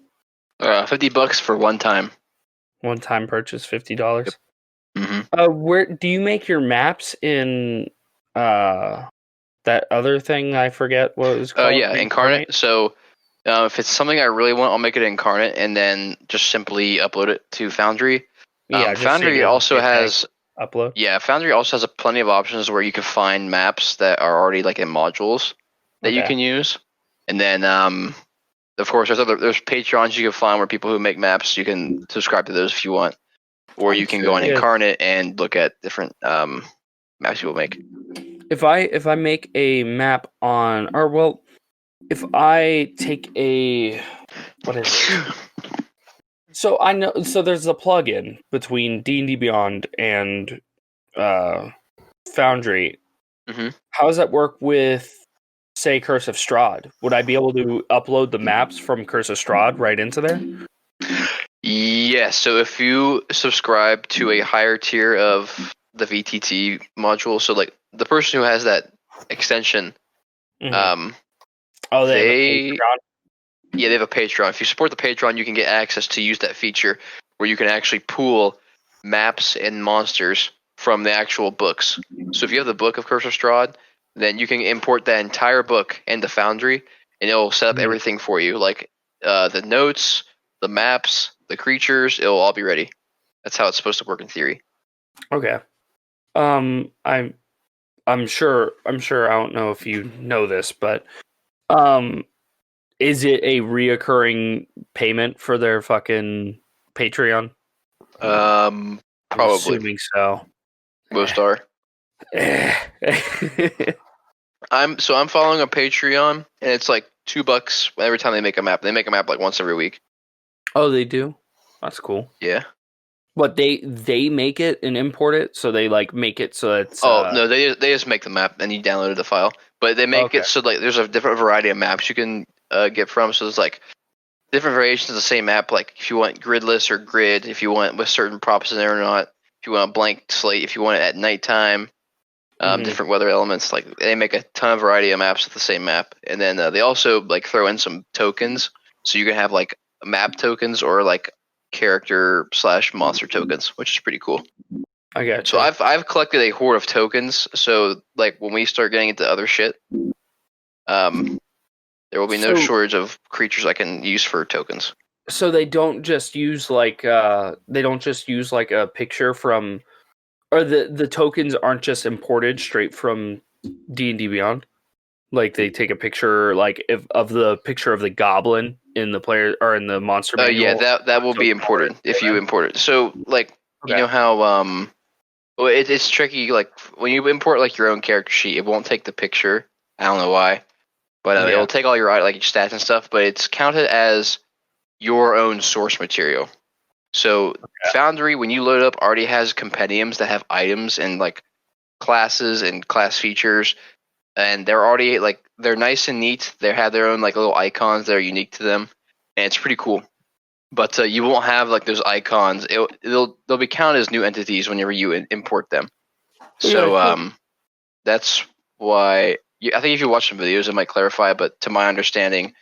$50 for one time. One time purchase, $50. Mm-hmm. Where do you make your maps in that other thing? I forget what it was called. Yeah, Incarnate. So if it's something I really want, I'll make it Incarnate and then just simply upload it to Foundry. Yeah, Foundry also has upload. Yeah, Foundry also has plenty of options where you can find maps that are already like in modules that you can use, and then of course there's Patreons you can find where people who make maps you can subscribe to those if you want, or you can go on Incarnate and look at different maps people make. If I make a map on, or well, if I take a what is it? So I know. So there's a plugin between D&D Beyond and Foundry. Mm-hmm. How does that work with, say, Curse of Strahd? Would I be able to upload the maps from Curse of Strahd right into there? Yes. So if you subscribe to a higher tier of the VTT module, so like the person who has that extension, Mm-hmm. they have a Patreon. If you support the Patreon, you can get access to use that feature where you can actually pool maps and monsters from the actual books. So if you have the book of Curse of Strahd, then you can import that entire book into Foundry, and it'll set up everything for you, like the notes, the maps, the creatures. It'll all be ready. That's how it's supposed to work in theory. Okay. I'm sure. I don't know if you know this, but Is it a reoccurring payment for their fucking Patreon? Probably. I'm assuming so. Most are. I'm following a Patreon, and it's like $2 every time they make a map. They make a map like once every week. Oh, they do? That's cool. Yeah. But they make it and import it, so they like make it so it's. No, they just make the map and you download the file. But they make it so like there's a different variety of maps you can get from. So there's like different variations of the same map. Like if you want gridless or grid, if you want with certain props in there or not. If you want a blank slate, if you want it at nighttime. Different weather elements. Like they make a ton of variety of maps with the same map, and then they also like throw in some tokens, so you can have like map tokens or like character / monster tokens, which is pretty cool. I got you. So I've collected a horde of tokens. So like when we start getting into other shit, there will be no shortage of creatures I can use for tokens. So they don't just use like a picture from. Or the tokens aren't just imported straight from D&D Beyond. Like they take a picture, like of the picture of the goblin in the player or in the monster manual. Yeah, that will be imported if you import it. So like you know how well, it's tricky. Like when you import like your own character sheet, it won't take the picture. I don't know why, but it'll take all your like your stats and stuff. But it's counted as your own source material. So Foundry, when you load it up, already has compendiums that have items and like classes and class features, and they're already like they're nice and neat. They have their own like little icons that are unique to them, and it's pretty cool. But you won't have like those icons. They'll be counted as new entities whenever you import them. So that's why I think if you watch some videos, it might clarify. But to my understanding,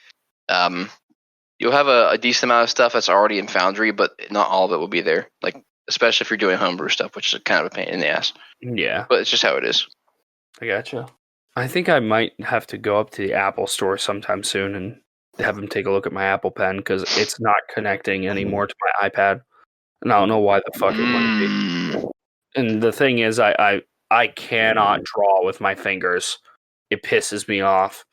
you'll have a decent amount of stuff that's already in Foundry, but not all of it will be there. Like, especially if you're doing homebrew stuff, which is kind of a pain in the ass. Yeah. But it's just how it is. I gotcha. I think I might have to go up to the Apple store sometime soon and have them take a look at my Apple Pen because it's not connecting anymore to my iPad. And I don't know why the fuck it might be. And the thing is, I cannot draw with my fingers. It pisses me off.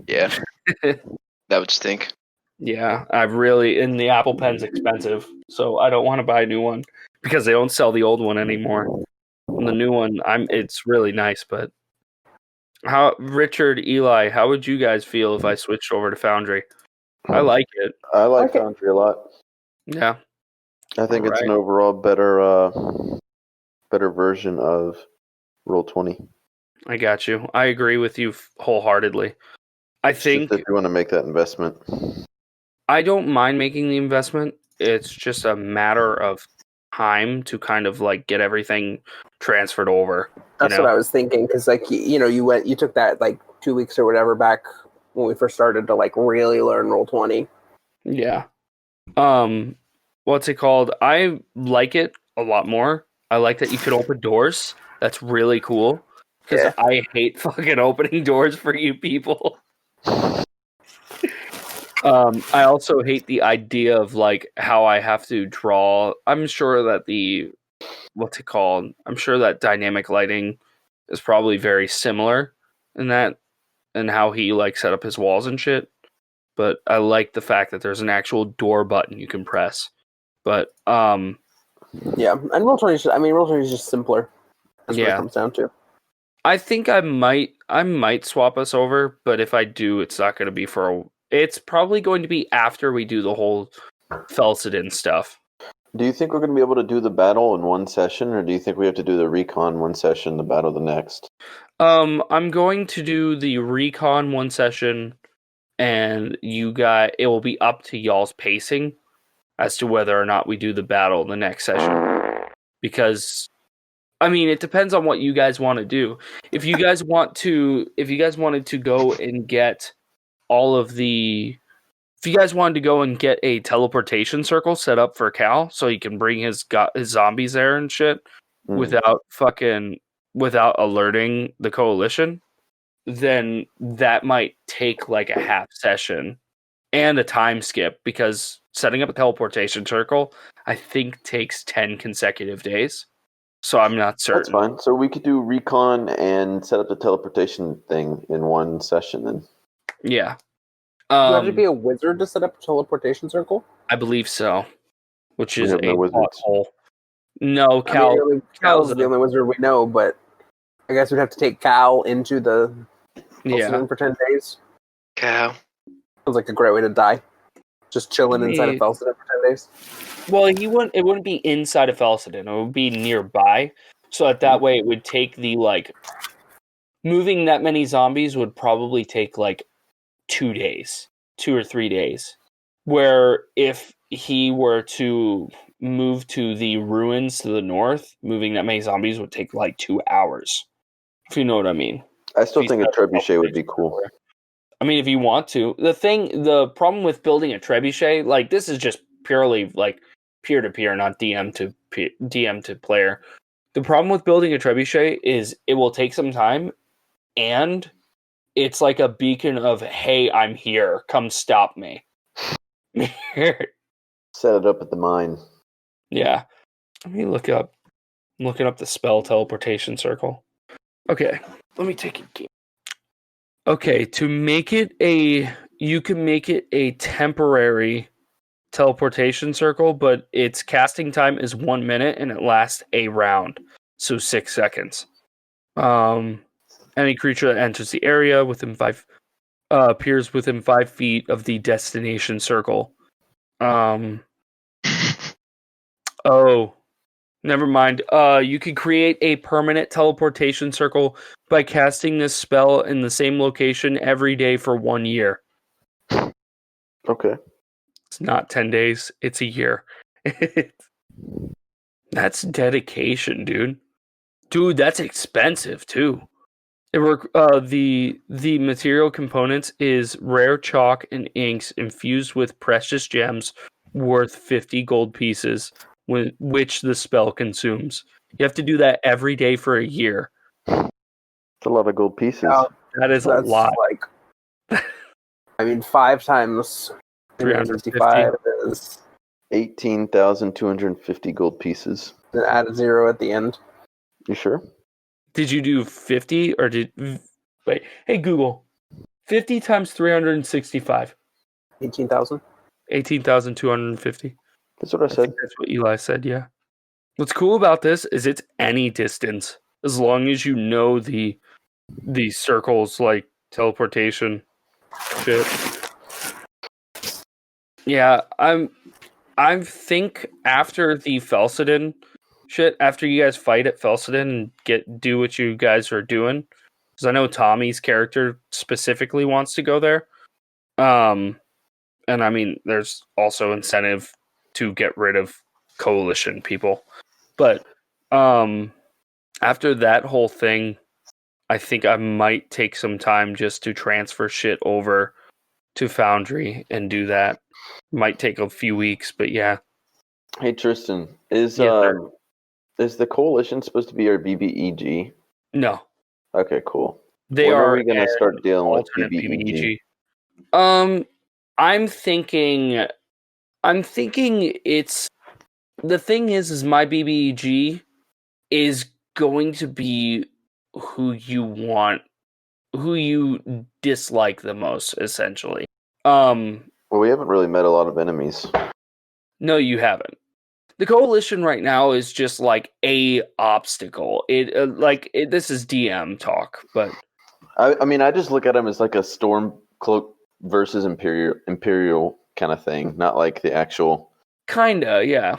Yeah. That would stink. Yeah, and the Apple Pen's expensive, so I don't want to buy a new one because they don't sell the old one anymore. And the new one, it's really nice, but Richard, Eli, how would you guys feel if I switched over to Foundry? I like it. I like Foundry a lot. Yeah. I think it's an overall better version of Roll20. I got you. I agree with you wholeheartedly. I think if you want to make that investment. I don't mind making the investment. It's just a matter of time to kind of like get everything transferred over. That's what I was thinking because like you took that like 2 weeks or whatever back when we first started to like really learn Roll20. Yeah. What's it called? I like it a lot more. I like that you could open doors. That's really cool because I hate fucking opening doors for you people. I also hate the idea of like how I have to draw. I'm sure that I'm sure that dynamic lighting is probably very similar in that and how he like set up his walls and shit. But I like the fact that there's an actual door button you can press. But yeah, and Roll20 is just simpler. That's what it comes down to. I think I might swap us over, but if I do, it's not going to be it's probably going to be after we do the whole Felsidin stuff. Do you think we're going to be able to do the battle in one session, or do you think we have to do the recon one session, the battle the next? I'm going to do the recon one session, and it will be up to y'all's pacing as to whether or not we do the battle the next session. Because it depends on what you guys want to do. If you guys wanted to go and get if you guys wanted to go and get a teleportation circle set up for Cal so he can bring his zombies there and shit without alerting the coalition, then that might take like a half session and a time skip because setting up a teleportation circle I think takes 10 consecutive days. So I'm not certain. That's fine. So we could do recon and set up the teleportation thing in one session then. Yeah. You have to be a wizard to set up a teleportation circle? I believe so. Which is have no wizards. hole. No, Cal. I mean, Cal's the only wizard we know, but I guess we'd have to take Cal into the Felsidon for 10 days. Cal. Sounds like a great way to die. Just chilling inside of Felsidon for 10 days. Well, it wouldn't be inside of Felsidon. It would be nearby. So that way it would take moving that many zombies would probably take like 2 days, 2 or 3 days. Where if he were to move to the ruins to the north, moving that many zombies would take like 2 hours. If you know what I mean. I still think a trebuchet would be cool. I mean, if you want to. The problem with building a trebuchet, like this is just purely like peer-to-peer, not DM to player. The problem with building a trebuchet is it will take some time, and it's like a beacon of, hey, I'm here. Come stop me. Set it up at the mine. Yeah. Let me look up. I'm looking up the spell teleportation circle. Okay. Let me take a game. Okay, you can make it a temporary teleportation circle, but its casting time is 1 minute and it lasts a round. So 6 seconds. Any creature that enters the area appears within 5 feet of the destination circle. Oh, never mind. You can create a permanent teleportation circle by casting this spell in the same location every day for 1 year. Okay. It's not 10 days. It's a year. That's dedication, dude. Dude, that's expensive too. The material components is rare chalk and inks infused with precious gems worth 50 gold pieces, which the spell consumes. You have to do that every day for a year. It's a lot of gold pieces. That is a lot. Like, I mean, 5 times 355 is 18,250 gold pieces. Then add a 0 at the end. You sure? Did you do 50 or wait? Hey Google, 50 times 365. 18,000. 18,250. That's what I said. That's what Eli said. Yeah. What's cool about this is it's any distance as long as you know the circles like teleportation shit. Yeah, I think after the Felsidon shit, after you guys fight at Felsidon and do what you guys are doing, because I know Tommy's character specifically wants to go there. And I mean, there's also incentive to get rid of coalition people. But after that whole thing, I think I might take some time just to transfer shit over to Foundry and do that. Might take a few weeks, but yeah. Hey Tristan, is the coalition supposed to be our BBEG? No. Okay, cool. When are we going to start dealing with BBEG? I'm thinking it's the thing is my BBEG is going to be who you dislike the most, essentially. Well, we haven't really met a lot of enemies. No, you haven't. The coalition right now is just like a obstacle. This is DM talk, but I mean, I just look at them as like a Stormcloak versus Imperial kind of thing, not like the actual. Kinda, yeah.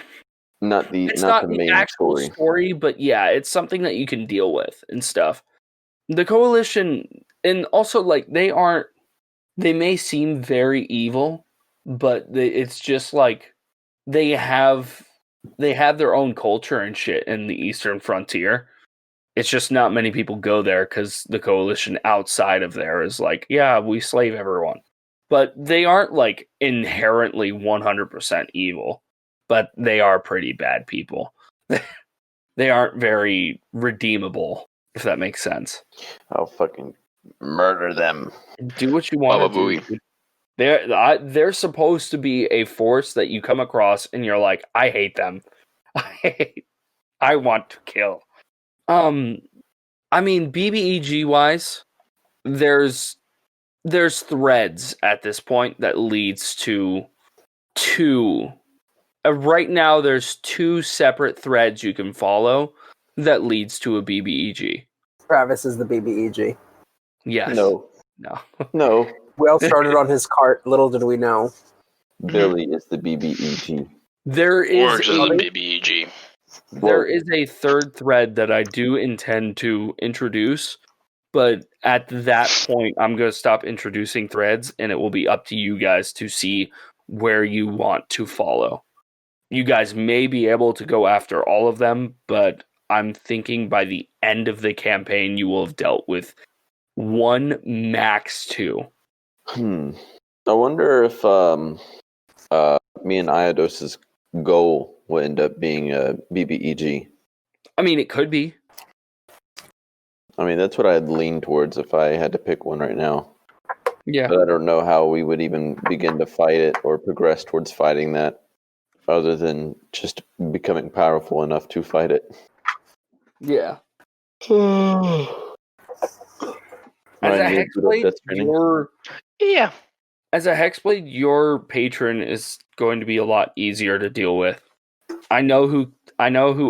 Not the main actual story, but yeah, it's something that you can deal with and stuff. The coalition, and also like they may seem very evil, but it's just like they have their own culture and shit in the Eastern Frontier. It's just not many people go there because the coalition outside of there is like, yeah, we slave everyone. But they aren't like inherently 100% evil, but they are pretty bad people. They aren't very redeemable, if that makes sense. I'll fucking murder them. Do what you want to do. They're supposed to be a force that you come across and you're like, I hate them. I want to kill. I mean, BBEG wise, there's there's threads at this point that leads to two. Right now, there's two separate threads you can follow that leads to a BBEG. Travis is the BBEG. Yes. No. We all started on his cart. Little did we know. Billy is the BBEG. There is Orange is a BBEG. There is a third thread that I do intend to introduce, but at that point, I'm going to stop introducing threads, and it will be up to you guys to see where you want to follow. You guys may be able to go after all of them, but I'm thinking by the end of the campaign, you will have dealt with 1, max 2. I wonder if me and Iodos's goal will end up being a BBEG. I mean, it could be. I mean, that's what I'd lean towards if I had to pick one right now. Yeah. But I don't know how we would even begin to fight it or progress towards fighting that, other than just becoming powerful enough to fight it. Yeah. As a Hexblade, your patron is going to be a lot easier to deal with. I know who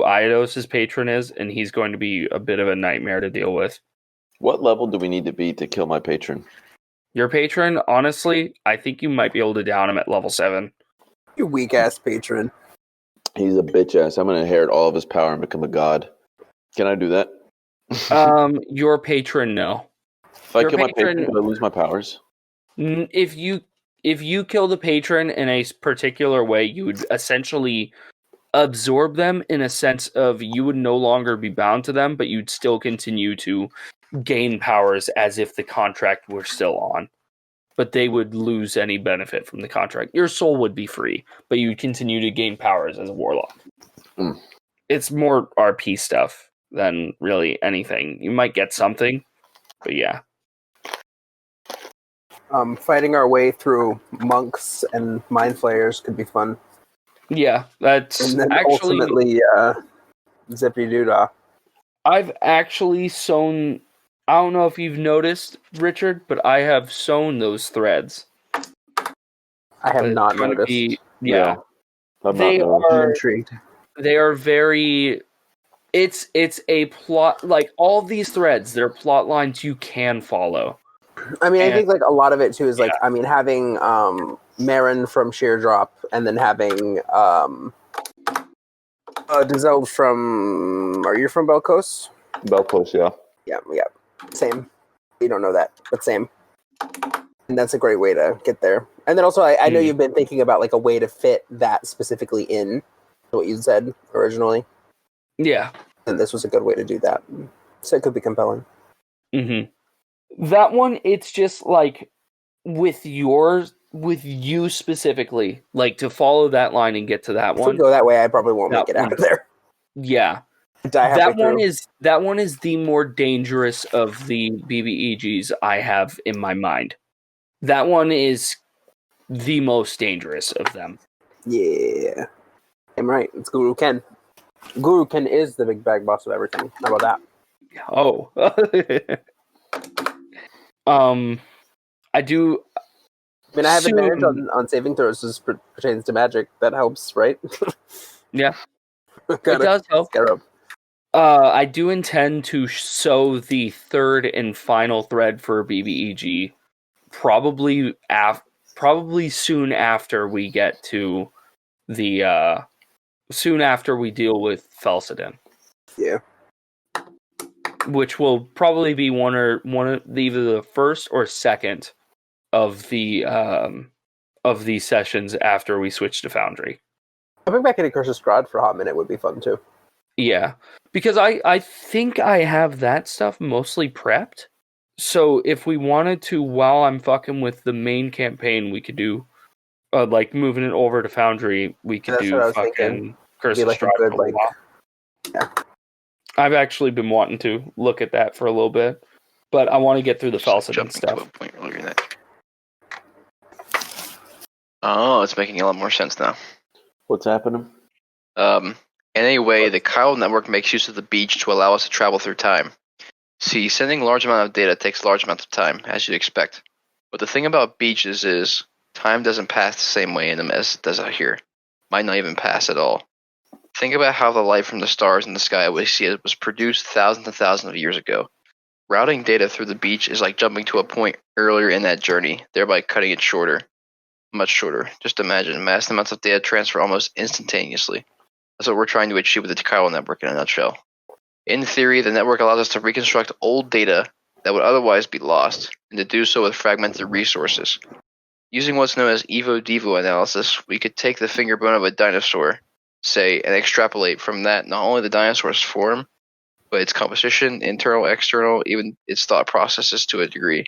Iodos's patron is, and he's going to be a bit of a nightmare to deal with. What level do we need to be to kill my patron? Your patron, honestly, I think you might be able to down him at level 7. You weak ass patron. He's a bitch ass. I'm gonna inherit all of his power and become a god. Can I do that? Your patron, no. If I kill my patron, do I lose my powers? If you kill the patron in a particular way, you would essentially absorb them in a sense of you would no longer be bound to them, but you'd still continue to gain powers as if the contract were still on. But they would lose any benefit from the contract. Your soul would be free, but you'd continue to gain powers as a warlock. It's more RP stuff than really anything. You might get something, but yeah. Fighting our way through monks and mind flayers could be fun. Yeah, that's and then actually ultimately Zippy Doodah. I've actually sewn. I don't know if you've noticed, Richard, but I have sewn those threads. I have not noticed. Yeah. They are intrigued. They are very. It's a plot, like all these threads. They're plot lines you can follow. I mean, I think like a lot of it too is like, I mean, having Marin from Sheer Drop, and then having Dizelle from. Are you from Belkos? Belkos, yeah. Yeah. Same. You don't know that, but same. And that's a great way to get there. And then also, I know you've been thinking about like a way to fit that specifically in what you said originally. Yeah. And this was a good way to do that. So it could be compelling. Mm-hmm. That one, it's just like with you specifically, like to follow that line and get to that one. If we go that way, I probably won't make it out of there. Yeah. That one is the more dangerous of the BBEGs I have in my mind. That one is the most dangerous of them. Yeah. I'm right. It's Guru Ken. Guru Ken is the big bag boss of everything. How about that? Oh. I do. I mean, I have advantage on saving throws as pertains to magic. That helps, right? Yeah. It does help. I do intend to sew the third and final thread for BBEG probably soon after we get to the soon after we deal with Felsidin. Yeah. Which will probably be one of either the first or second of the sessions after we switch to Foundry. Coming back into Curse of Strahd for a hot minute would be fun too. Yeah, because I think I have that stuff mostly prepped. So if we wanted to, while I'm fucking with the main campaign, we could do, like moving it over to Foundry, we could do fucking Curse of Strahd for a while. Yeah. I've actually been wanting to look at that for a little bit, but I want to get through the Felsidin stuff. Oh, it's making a lot more sense now. What's happening? Anyway, the chiral network makes use of the beach to allow us to travel through time. See, sending a large amount of data takes a large amount of time, as you'd expect. But the thing about beaches is time doesn't pass the same way in them as it does out here. Might not even pass at all. Think about how the light from the stars in the sky we see it was produced thousands and thousands of years ago. Routing data through the beach is like jumping to a point earlier in that journey, thereby cutting it shorter. Much shorter. Just imagine, massive amounts of data transfer almost instantaneously. That's what we're trying to achieve with the chiral network in a nutshell. In theory, the network allows us to reconstruct old data that would otherwise be lost, and to do so with fragmented resources. Using what's known as Evo-Devo analysis, we could take the finger bone of a dinosaur, say, and extrapolate from that not only the dinosaur's form, but its composition, internal, external, even its thought processes to a degree.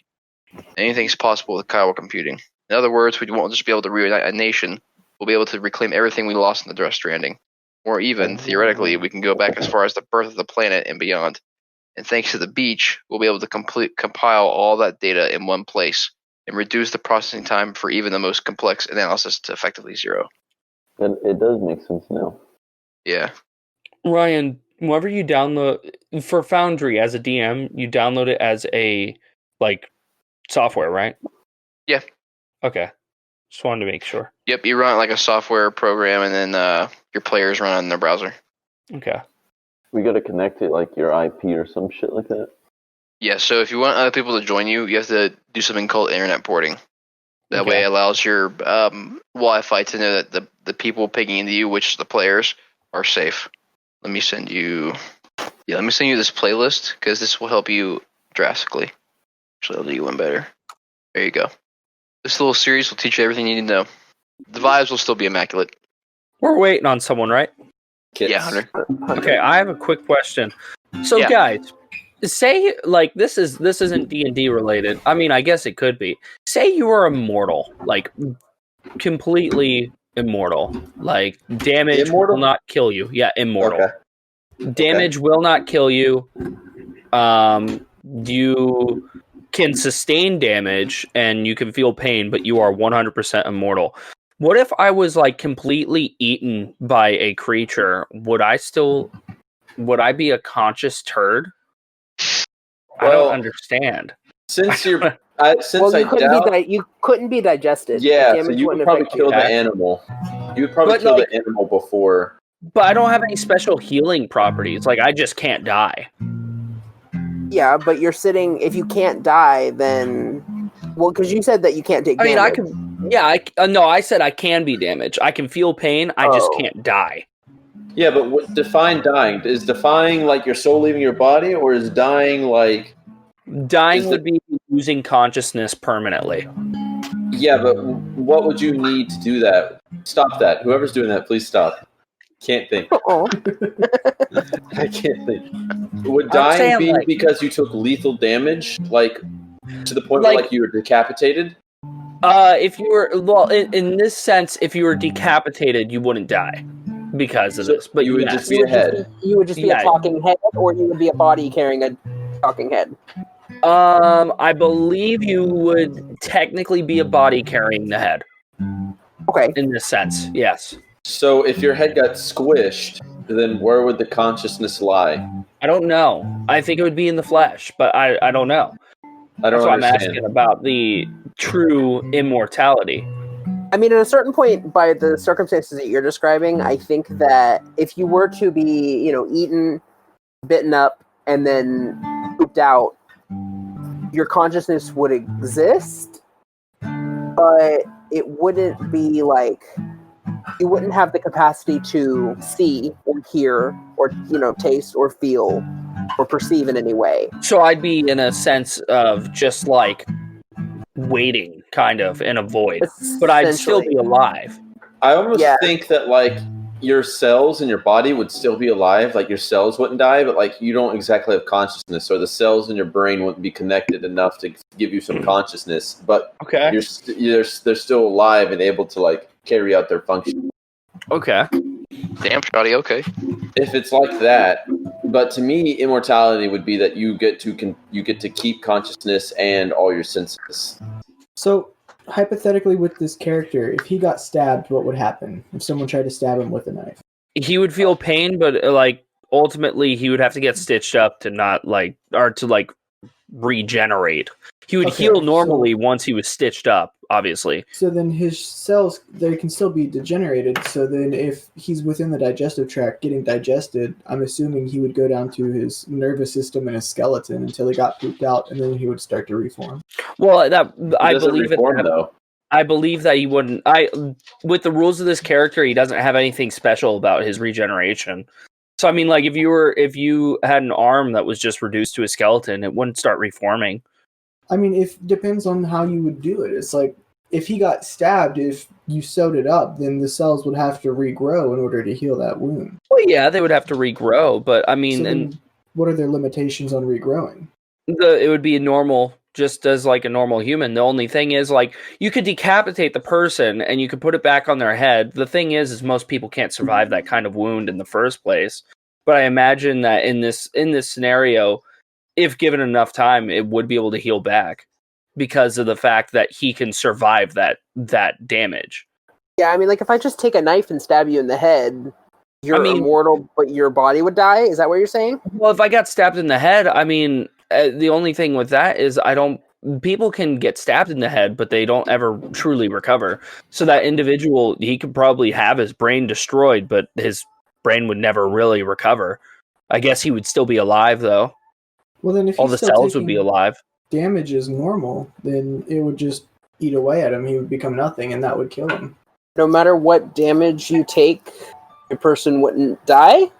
Anything's possible with chiral computing. In other words, we won't just be able to reunite a nation, we'll be able to reclaim everything we lost in the Death Stranding. Or even, theoretically, we can go back as far as the birth of the planet and beyond. And thanks to the beach, we'll be able to compile all that data in one place and reduce the processing time for even the most complex analysis to effectively zero. And it does make sense now. Yeah. Ryan, whenever you download for Foundry as a DM, you download it as a software, right? Yeah. Okay. Just wanted to make sure. Yep, you run it like a software program, and then your players run it in their browser. Okay. We got to connect it like your IP or some shit like that. Yeah, so if you want other people to join you, you have to do something called internet porting. That way it allows your Wi-Fi to know that the people pinging into you, which the players, are safe. Let me send you this playlist, because this will help you drastically. Actually, I'll do you one better. There you go. This little series will teach you everything you need to know. The vibes will still be immaculate. We're waiting on someone, right? Kids. Yeah, Hunter. Okay, I have a quick question. So, guys, say this isn't D&D related. I mean, I guess it could be. Say you are immortal, completely immortal. Damage will not kill you. Yeah, immortal. Okay. Damage will not kill you. You can sustain damage and you can feel pain, but you are 100% immortal. What if I was completely eaten by a creature? Would I be a conscious turd? I don't understand. Since you couldn't be digested. Yeah, so you would probably kill the animal. You would probably kill the animal before. But I don't have any special healing properties. I just can't die. Yeah, but you're sitting. If you can't die, then because you said that you can't take damage. I can. Yeah, I said I can be damaged. I can feel pain. I just can't die. Yeah, but define dying. Is defying your soul leaving your body, or is dying Dying would be losing consciousness permanently. Yeah, but what would you need to do that? Stop that. Whoever's doing that, please stop. Can't think. I can't think. Would dying be because you took lethal damage, to the point where you were decapitated? If you were in this sense, if you were decapitated, you wouldn't die because of this. But you would just be a head. You would just be a talking head, or you would be a body carrying a talking head. I believe you would technically be a body carrying the head. Okay. In this sense, yes. So if your head got squished, then where would the consciousness lie? I don't know. I think it would be in the flesh, but I don't know. That's why I'm asking about the true immortality. I mean, at a certain point, by the circumstances that you're describing, I think that if you were to be, eaten, bitten up, and then pooped out, your consciousness would exist, but it wouldn't be you wouldn't have the capacity to see or hear or, taste or feel or perceive in any way. So I'd be in a sense of just waiting kind of in a void, but I'd still be alive. I almost think that your cells in your body would still be alive, your cells wouldn't die, but you don't exactly have consciousness, or the cells in your brain wouldn't be connected enough to give you some consciousness, but they're still alive and able to carry out their function. Okay. Damn, Shotty, okay. If it's like that, but to me, immortality would be that you get to keep consciousness and all your senses. So, hypothetically, with this character, if he got stabbed, what would happen if someone tried to stab him with a knife? He would feel pain, but ultimately he would have to get stitched up to not or to regenerate. He would heal normally once he was stitched up, obviously. So then his cells, they can still be degenerated. So then if he's within the digestive tract getting digested, I'm assuming he would go down to his nervous system and his skeleton until he got pooped out, and then he would start to reform. Well, I believe reform, though. I believe that he wouldn't. With the rules of this character, he doesn't have anything special about his regeneration. So I mean, like if you had an arm that was just reduced to a skeleton, it wouldn't start reforming. I mean, it depends on how you would do it. It's like if he got stabbed, if you sewed it up, then the cells would have to regrow in order to heal that wound. Well, yeah, they would have to regrow, but I mean, so what are their limitations on regrowing? It would be normal, just as like a normal human. The only thing is, like, you could decapitate the person and you could put it back on their head. The thing is most people can't survive that kind of wound in the first place. But I imagine that in this scenario, if given enough time, it would be able to heal back because of the fact that he can survive that damage. Yeah, I mean, like, if I just take a knife and stab you in the head, you're immortal, but your body would die? Is that what you're saying? Well, if I got stabbed in the head, I mean, the only thing with that is people can get stabbed in the head, but they don't ever truly recover. So that individual, he could probably have his brain destroyed, but his brain would never really recover. I guess he would still be alive, though. Well, then if all the cells would be alive. Damage is normal, then it would just eat away at him. He would become nothing, and that would kill him. No matter what damage you take, the person wouldn't die?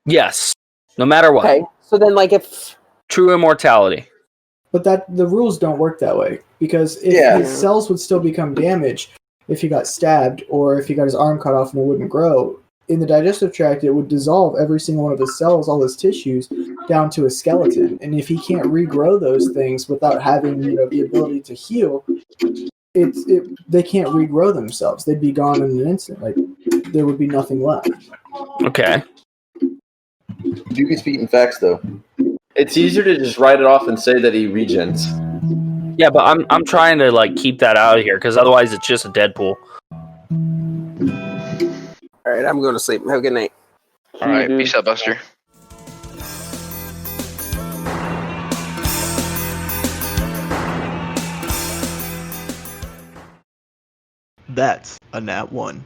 Yes. No matter what. Okay. So then, like, if... True immortality. But the rules don't work that way. Because if his cells would still become damaged if he got stabbed, or if he got his arm cut off and it wouldn't grow, in the digestive tract, it would dissolve every single one of his cells, all his tissues, down to a skeleton. And if he can't regrow those things without having, the ability to heal, they can't regrow themselves. They'd be gone in an instant. Like, there would be nothing left. Okay. You can speak in facts, though. It's easier to just write it off and say that he regens. Yeah, but I'm trying to, like, keep that out of here, because otherwise it's just a Deadpool. All right, I'm going to sleep. Have a good night. All right, peace out, Buster. That's a nat 1.